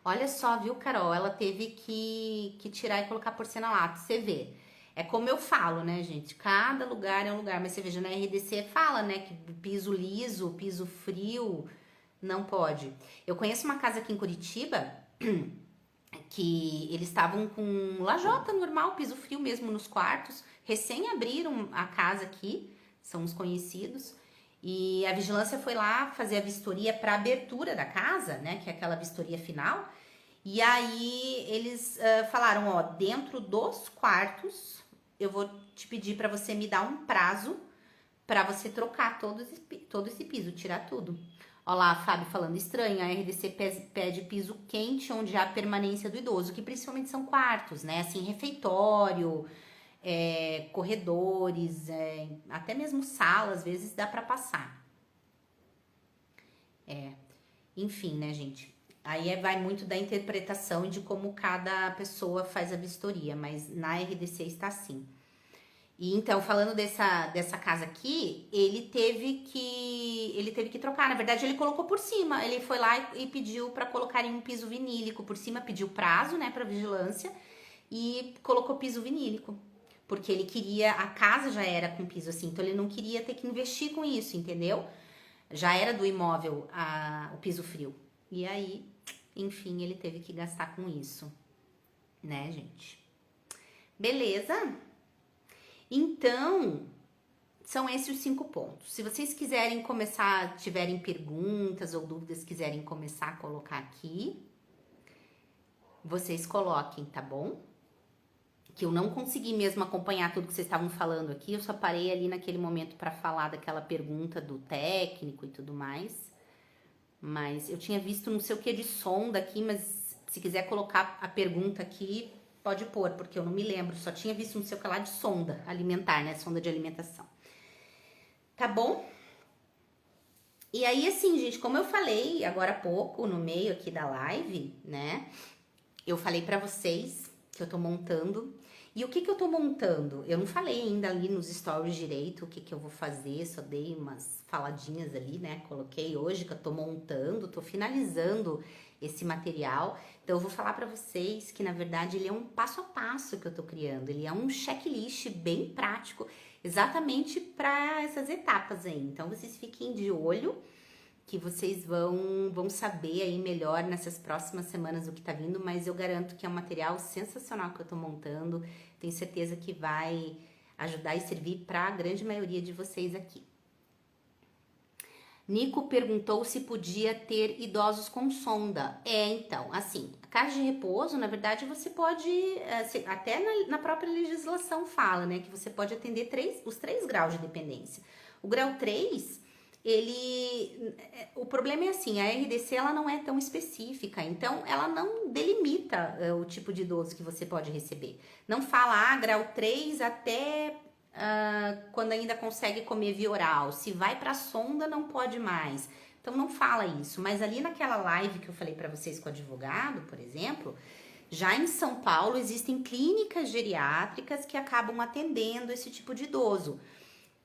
[SPEAKER 1] Olha só, viu, Carol? Ela teve que tirar e colocar porcelanato. Você vê. É como eu falo, né, gente? Cada lugar é um lugar. Mas você veja, na RDC fala, né, que piso liso, piso frio, não pode. Eu conheço uma casa aqui em Curitiba que eles estavam com lajota normal, piso frio mesmo nos quartos. Recém abriram a casa aqui, são os conhecidos. E a vigilância foi lá fazer a vistoria para abertura da casa, né? Que é aquela vistoria final. E aí eles falaram, ó, dentro dos quartos eu vou te pedir para você me dar um prazo para você trocar todo esse piso, tirar tudo. Olha lá, a Fábio falando, estranho, a RDC pede piso quente onde há permanência do idoso, que principalmente são quartos, né? Assim, refeitório, corredores, até mesmo sala, às vezes dá para passar. Enfim, né, gente? Aí vai muito da interpretação e de como cada pessoa faz a vistoria, mas na RDC está assim. E então, falando dessa casa aqui, ele teve que trocar. Na verdade, ele colocou por cima. Ele foi lá e pediu para colocar em um piso vinílico por cima, pediu prazo, né, para vigilância e colocou piso vinílico. Porque ele queria, a casa já era com piso assim, então ele não queria ter que investir com isso, entendeu? Já era do imóvel o piso frio. E aí, enfim, ele teve que gastar com isso, né, gente? Beleza? Então, são esses os 5 pontos. Se vocês quiserem começar, tiverem perguntas ou dúvidas, quiserem começar a colocar aqui, vocês coloquem, tá bom? Que eu não consegui mesmo acompanhar tudo que vocês estavam falando aqui, eu só parei ali naquele momento para falar daquela pergunta do técnico e tudo mais. Mas eu tinha visto não sei o que de sonda aqui, mas se quiser colocar a pergunta aqui, pode pôr, porque eu não me lembro, só tinha visto não sei o que lá de sonda alimentar, né? Sonda de alimentação. Tá bom? E aí, assim, gente, como eu falei agora há pouco, no meio aqui da live, né? Eu falei pra vocês que eu tô montando. E o que eu tô montando? Eu não falei ainda ali nos stories direito o que eu vou fazer, só dei umas faladinhas ali, né? Coloquei hoje que eu tô montando, tô finalizando esse material. Então eu vou falar pra vocês que na verdade ele é um passo a passo que eu tô criando, ele é um checklist bem prático, exatamente para essas etapas aí. Então vocês fiquem de olho que vocês vão saber aí melhor nessas próximas semanas o que tá vindo, mas eu garanto que é um material sensacional que eu tô montando, tenho certeza que vai ajudar e servir para a grande maioria de vocês aqui. Nico perguntou se podia ter idosos com sonda. Então, assim, a casa de repouso, na verdade, você pode, até na própria legislação fala, né, que você pode atender os 3 graus de dependência. O grau 3... o problema é assim, a RDC ela não é tão específica, então ela não delimita o tipo de idoso que você pode receber. Não fala, grau 3 até quando ainda consegue comer via oral, se vai pra sonda não pode mais. Então não fala isso, mas ali naquela live que eu falei pra vocês com o advogado, por exemplo, já em São Paulo existem clínicas geriátricas que acabam atendendo esse tipo de idoso.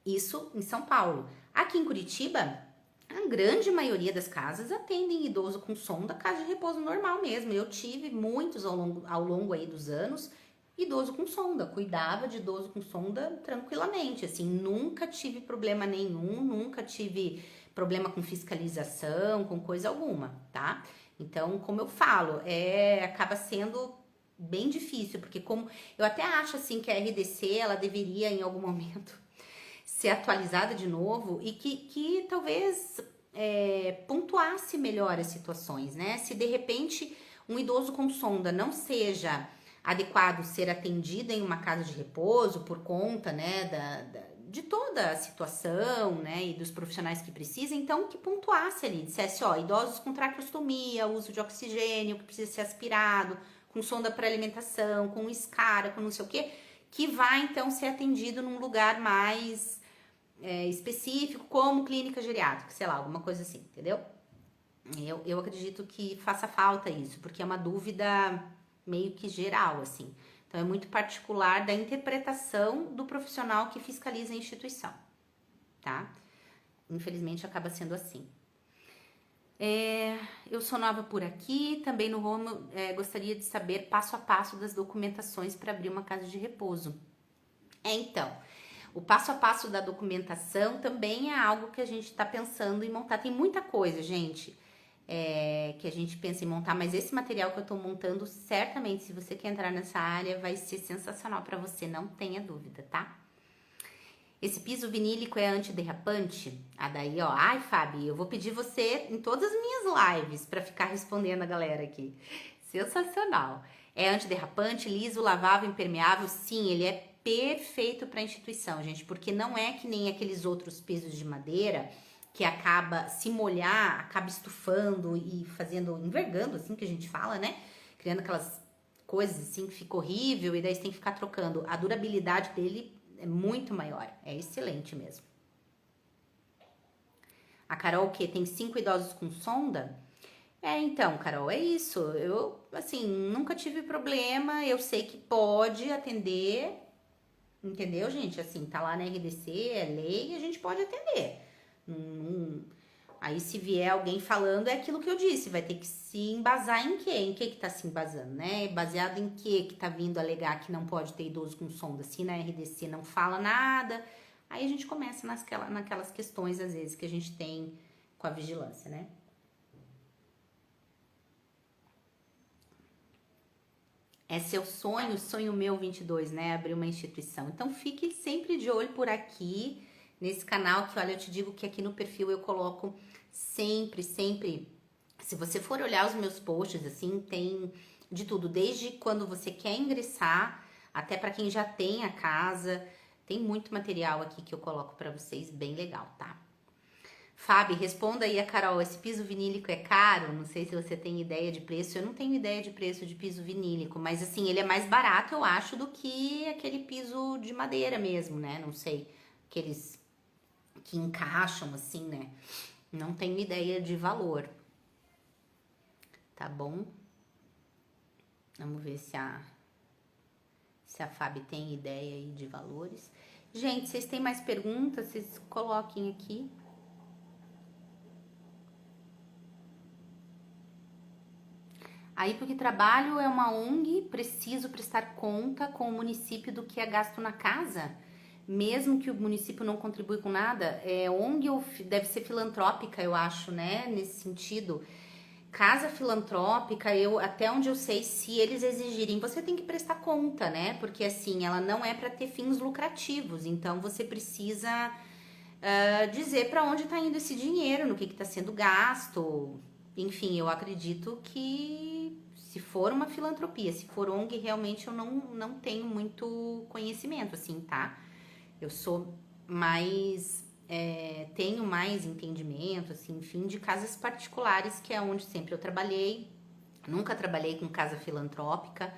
[SPEAKER 1] Isso em São Paulo. Aqui em Curitiba, a grande maioria das casas atendem idoso com sonda, casa de repouso normal mesmo. Eu tive muitos ao longo aí dos anos, idoso com sonda. Cuidava de idoso com sonda tranquilamente, assim, nunca tive problema nenhum, nunca tive problema com fiscalização, com coisa alguma, tá? Então, como eu falo, acaba sendo bem difícil, porque como eu até acho assim que a RDC, ela deveria em algum momento ser atualizada de novo e que talvez pontuasse melhor as situações, né? Se de repente um idoso com sonda não seja adequado ser atendido em uma casa de repouso por conta, né, de toda a situação, né, e dos profissionais que precisam, então que pontuasse ali, dissesse, idosos com traqueostomia, uso de oxigênio que precisa ser aspirado, com sonda para alimentação, com escara, com não sei o quê, que vai então ser atendido num lugar mais específico, como clínica geriátrica, sei lá, alguma coisa assim, entendeu? Eu acredito que faça falta isso, porque é uma dúvida meio que geral, assim. Então, é muito particular da interpretação do profissional que fiscaliza a instituição, tá? Infelizmente, acaba sendo assim. Eu sou nova por aqui, também no Home gostaria de saber passo a passo das documentações para abrir uma casa de repouso. Então, o passo a passo da documentação também é algo que a gente está pensando em montar. Tem muita coisa, gente, que a gente pensa em montar, mas esse material que eu estou montando, certamente, se você quer entrar nessa área, vai ser sensacional para você, não tenha dúvida, tá? Esse piso vinílico é antiderrapante? Daí, ai, Fabi, eu vou pedir você em todas as minhas lives para ficar respondendo a galera aqui. Sensacional. É antiderrapante, liso, lavável, impermeável? Sim, ele é perfeito para instituição, gente, porque não é que nem aqueles outros pisos de madeira que acaba, se molhar, acaba estufando e fazendo, envergando, assim que a gente fala, né? Criando aquelas coisas assim que fica horrível e daí você tem que ficar trocando. A durabilidade dele é muito maior, é excelente mesmo. A Carol, que tem 5 idosos com sonda? Então, Carol, é isso. Eu, assim, nunca tive problema. Eu sei que pode atender, entendeu, gente? Assim, tá lá na RDC, é lei, a gente pode atender. Aí, se vier alguém falando, é aquilo que eu disse, vai ter que se embasar em quê? Em que tá se embasando, né? Baseado em que tá vindo alegar que não pode ter idoso com sonda? Se na RDC não fala nada, aí a gente começa naquelas questões, às vezes, que a gente tem com a vigilância, né? É seu sonho meu 22, né? Abrir uma instituição. Então fique sempre de olho por aqui, nesse canal, que olha, eu te digo que aqui no perfil eu coloco sempre. Se você for olhar os meus posts, assim, tem de tudo, desde quando você quer ingressar, até para quem já tem a casa. Tem muito material aqui que eu coloco para vocês, bem legal, tá? Fábio, responda aí a Carol, esse piso vinílico é caro? Não sei se você tem ideia de preço, eu não tenho ideia de preço de piso vinílico, mas assim, ele é mais barato, eu acho, do que aquele piso de madeira mesmo, né? Não sei, aqueles que encaixam assim, né? Não tenho ideia de valor, tá bom? Vamos ver se a Fábio tem ideia aí de valores. Gente, vocês têm mais perguntas? Vocês coloquem aqui. Aí, porque trabalho é uma ONG, preciso prestar conta com o município do que é gasto na casa, mesmo que o município não contribui com nada. ONG ou deve ser filantrópica, eu acho, né? Nesse sentido. Casa filantrópica, até onde eu sei, se eles exigirem, você tem que prestar conta, né? Porque assim, ela não é para ter fins lucrativos, então você precisa dizer para onde está indo esse dinheiro, no que está sendo gasto. Enfim, eu acredito que se for uma filantropia, se for ONG, realmente eu não tenho muito conhecimento, assim, tá? Eu sou mais... tenho mais entendimento, assim, enfim, de casas particulares, que é onde sempre eu trabalhei. Nunca trabalhei com casa filantrópica.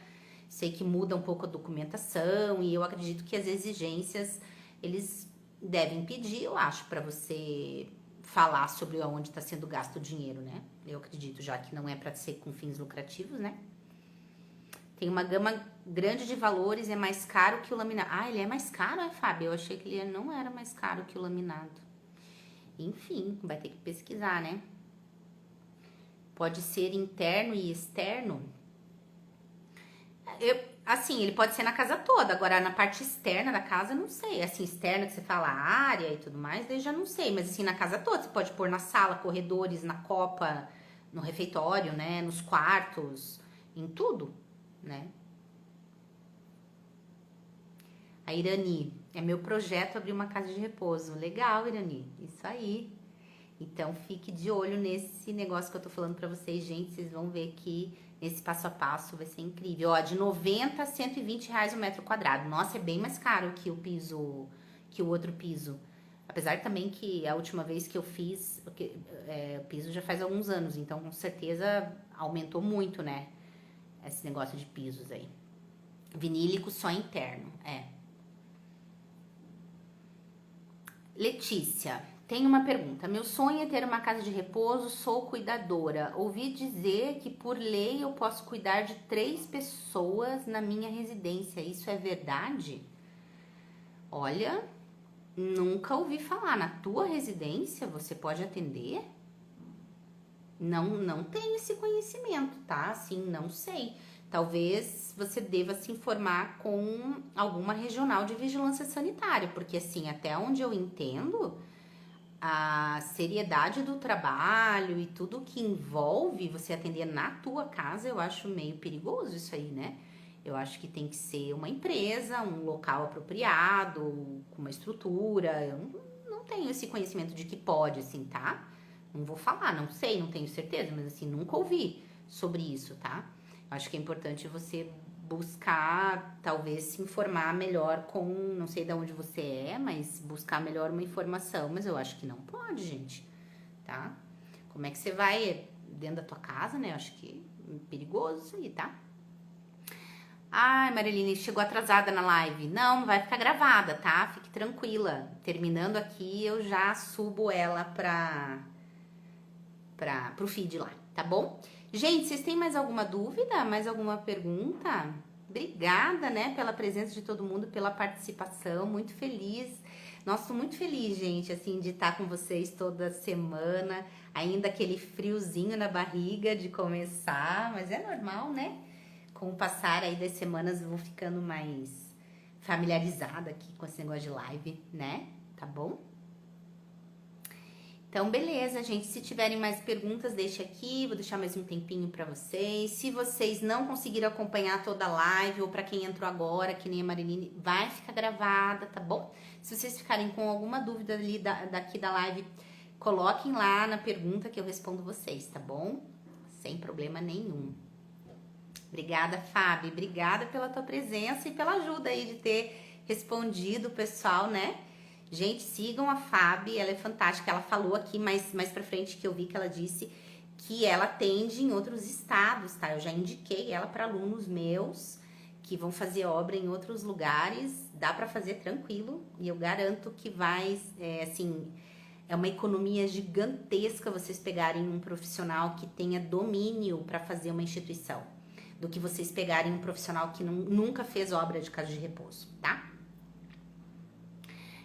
[SPEAKER 1] Sei que muda um pouco a documentação e eu acredito que as exigências, eles devem pedir, eu acho, para você falar sobre onde está sendo gasto o dinheiro, né? Eu acredito, já que não é para ser com fins lucrativos, né? Tem uma gama grande de valores, é mais caro que o laminado. Ah, ele é mais caro, Fábio? Eu achei que ele não era mais caro que o laminado. Enfim, vai ter que pesquisar, né? Pode ser interno e externo. Assim, ele pode ser na casa toda, agora na parte externa da casa, não sei. Assim, externa que você fala a área e tudo mais, daí já não sei. Mas assim, na casa toda, você pode pôr na sala, corredores, na copa, no refeitório, né? Nos quartos, em tudo, né? A Irani, é meu projeto abrir uma casa de repouso. Legal, Irani, isso aí. Então, fique de olho nesse negócio que eu tô falando pra vocês, gente. Vocês vão ver que esse passo a passo vai ser incrível. Ó, de 90 a 120 reais o metro quadrado. Nossa, é bem mais caro que o piso, que o outro piso. Apesar também que a última vez que eu fiz, porque, o piso já faz alguns anos, então com certeza aumentou muito, né? Esse negócio de pisos aí. Vinílico só interno, Letícia, tem uma pergunta. Meu sonho é ter uma casa de repouso, sou cuidadora. Ouvi dizer que por lei eu posso cuidar de 3 pessoas na minha residência. Isso é verdade? Olha, nunca ouvi falar. Na tua residência você pode atender? Não tenho esse conhecimento, tá? Assim, não sei. Talvez você deva se informar com alguma regional de vigilância sanitária, porque assim, até onde eu entendo, a seriedade do trabalho e tudo que envolve você atender na tua casa, eu acho meio perigoso isso aí, né? Eu acho que tem que ser uma empresa, um local apropriado, com uma estrutura. Eu não tenho esse conhecimento de que pode, assim, tá? Não vou falar, não sei, não tenho certeza, mas assim, nunca ouvi sobre isso, tá? Acho que é importante você buscar, talvez se informar melhor com, não sei de onde você é, mas buscar melhor uma informação, mas eu acho que não pode, gente, tá? Como é que você vai dentro da tua casa, né? Eu acho que é perigoso isso aí, tá? Ai, Mariline, chegou atrasada na live. Não, vai ficar gravada, tá? Fique tranquila. Terminando aqui, eu já subo ela pro feed lá, tá bom? Gente, vocês têm mais alguma dúvida? Mais alguma pergunta? Obrigada, né, pela presença de todo mundo, pela participação. Muito feliz. Nossa, tô muito feliz, gente, assim, de estar com vocês toda semana. Ainda aquele friozinho na barriga de começar, mas é normal, né? Com o passar aí das semanas, eu vou ficando mais familiarizada aqui com esse negócio de live, né? Tá bom? Então, beleza, gente. Se tiverem mais perguntas, deixa aqui. Vou deixar mais um tempinho pra vocês. Se vocês não conseguiram acompanhar toda a live, ou pra quem entrou agora, que nem a Mariline, vai ficar gravada, tá bom? Se vocês ficarem com alguma dúvida ali daqui da live, coloquem lá na pergunta que eu respondo vocês, tá bom? Sem problema nenhum. Obrigada, Fábio. Obrigada pela tua presença e pela ajuda aí de ter respondido o pessoal, né? Gente, sigam a Fábio, ela é fantástica. Ela falou aqui mais pra frente que eu vi que ela disse que ela atende em outros estados, tá? Eu já indiquei ela para alunos meus que vão fazer obra em outros lugares. Dá para fazer tranquilo e eu garanto que vai, assim, é uma economia gigantesca vocês pegarem um profissional que tenha domínio para fazer uma instituição, do que vocês pegarem um profissional que nunca fez obra de casa de repouso, tá?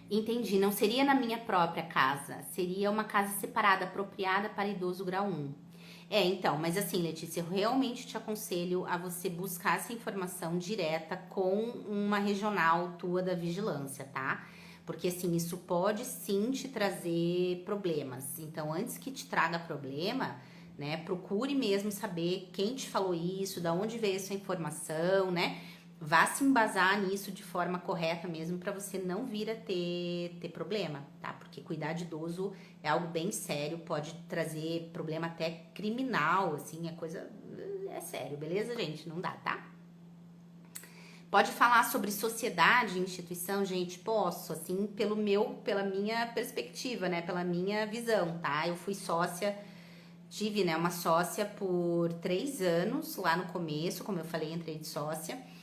[SPEAKER 1] Entendi, não seria na minha própria casa, seria uma casa separada, apropriada para idoso grau 1. Então, mas assim, Letícia, eu realmente te aconselho a você buscar essa informação direta com uma regional tua da vigilância, tá? Porque assim, isso pode sim te trazer problemas. Então, antes que te traga problema, né, procure mesmo saber quem te falou isso, da onde veio essa informação, né? Vá se embasar nisso de forma correta mesmo para você não vir a ter problema, tá? Porque cuidar de idoso é algo bem sério, pode trazer problema até criminal, assim, é sério, beleza, gente? Não dá, tá? Pode falar sobre sociedade, instituição, gente? Posso, assim, pela minha perspectiva, né? Pela minha visão, tá? Eu fui sócia, tive, né, uma sócia por 3 anos lá no começo, como eu falei, entrei de sócia.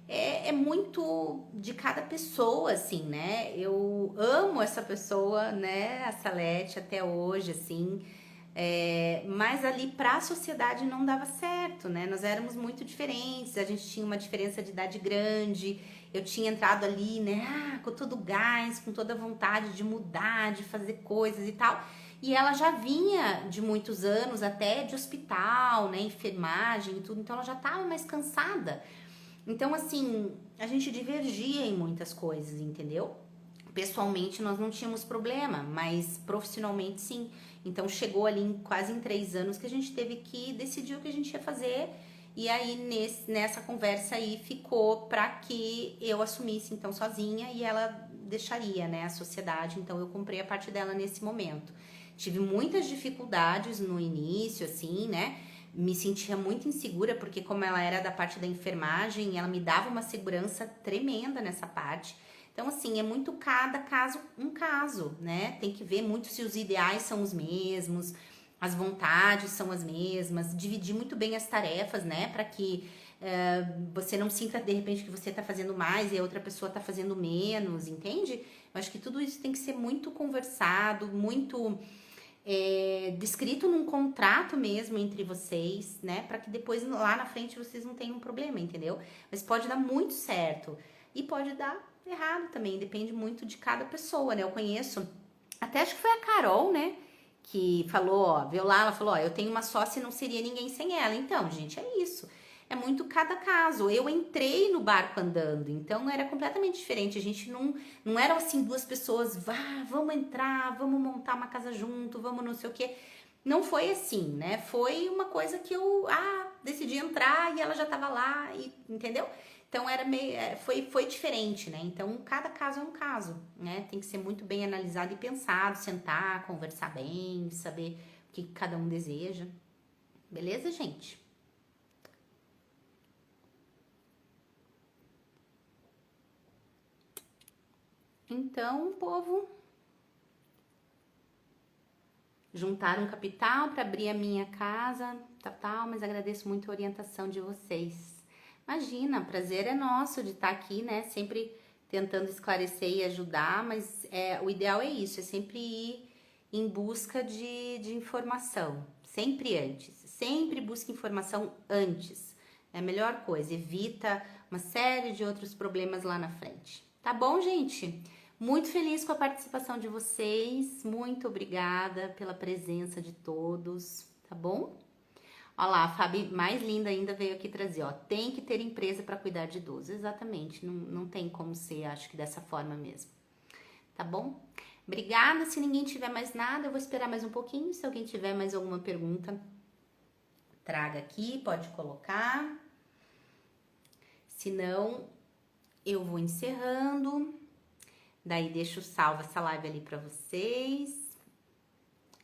[SPEAKER 1] É muito de cada pessoa, assim, né? Eu amo essa pessoa, né? A Salete até hoje, assim. Mas ali pra sociedade não dava certo, né? Nós éramos muito diferentes, a gente tinha uma diferença de idade grande. Eu tinha entrado ali, né? Com todo o gás, com toda a vontade de mudar, de fazer coisas e tal. E ela já vinha de muitos anos, até de hospital, né? Enfermagem e tudo, então ela já tava mais cansada. Então, assim, a gente divergia em muitas coisas, entendeu? Pessoalmente nós não tínhamos problema, mas profissionalmente sim. Então chegou ali quase em 3 anos que a gente teve que decidir o que a gente ia fazer. E aí nessa conversa aí ficou para que eu assumisse então sozinha e ela deixaria, né, a sociedade. Então eu comprei a parte dela nesse momento. Tive muitas dificuldades no início, assim, né? Me sentia muito insegura, porque como ela era da parte da enfermagem, ela me dava uma segurança tremenda nessa parte. Então, assim, é muito cada caso um caso, né? Tem que ver muito se os ideais são os mesmos, as vontades são as mesmas, dividir muito bem as tarefas, né? Para que você não sinta, de repente, que você tá fazendo mais e a outra pessoa tá fazendo menos, entende? Eu acho que tudo isso tem que ser muito conversado, muito... descrito num contrato mesmo entre vocês, né? Para que depois lá na frente vocês não tenham um problema, entendeu? Mas pode dar muito certo e pode dar errado também, depende muito de cada pessoa, né? Eu conheço, até acho que foi a Carol, né? Que falou, ó, viu lá, ela falou, ó, eu tenho uma sócia e não seria ninguém sem ela. Então, gente, é isso. É muito cada caso. Eu entrei no barco andando, então era completamente diferente. A gente não era assim, 2 pessoas, vamos entrar, vamos montar uma casa junto, vamos não sei o quê. Não foi assim, né? Foi uma coisa que eu decidi entrar e ela já tava lá, e, entendeu? Então era meio, foi diferente, né? Então cada caso é um caso, né? Tem que ser muito bem analisado e pensado, sentar, conversar bem, saber o que cada um deseja. Beleza, gente? Então, povo, juntar um capital para abrir a minha casa, tal, mas agradeço muito a orientação de vocês. Imagina, prazer é nosso de estar aqui, né? Sempre tentando esclarecer e ajudar, mas o ideal é isso, é sempre ir em busca de informação, sempre antes, sempre busque informação antes, é a melhor coisa, evita uma série de outros problemas lá na frente. Tá bom, gente? Muito feliz com a participação de vocês, muito obrigada pela presença de todos, tá bom? Olha lá, a Fabi, mais linda ainda, veio aqui trazer, ó, tem que ter empresa para cuidar de idoso. Exatamente, não tem como ser, acho que dessa forma mesmo, tá bom? Obrigada, se ninguém tiver mais nada, eu vou esperar mais um pouquinho, se alguém tiver mais alguma pergunta, traga aqui, pode colocar. Se não, eu vou encerrando, daí deixo salvo essa live ali para vocês.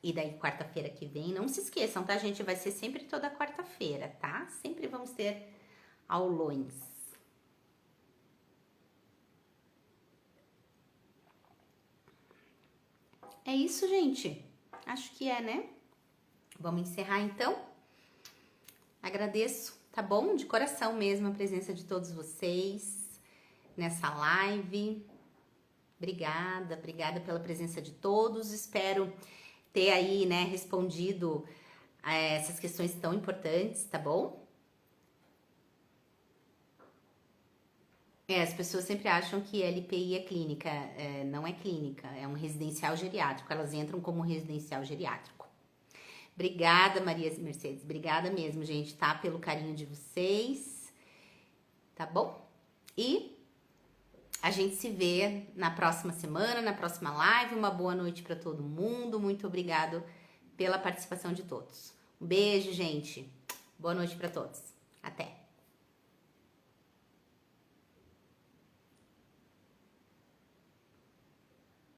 [SPEAKER 1] E daí, quarta-feira que vem, não se esqueçam, tá, gente? Vai ser sempre toda quarta-feira, tá? Sempre vamos ter aulões. É isso, gente. Acho que é, né? Vamos encerrar, então. Agradeço, tá bom? De coração mesmo a presença de todos vocês nessa live. Obrigada pela presença de todos. Espero ter aí, né, respondido a essas questões tão importantes, tá bom? As pessoas sempre acham que LPI é clínica, não é clínica, é um residencial geriátrico, elas entram como residencial geriátrico. Obrigada, Maria Mercedes, obrigada mesmo, gente, tá? Pelo carinho de vocês, tá bom? E a gente se vê na próxima semana, na próxima live. Uma boa noite para todo mundo. Muito obrigado pela participação de todos. Um beijo, gente. Boa noite para todos. Até.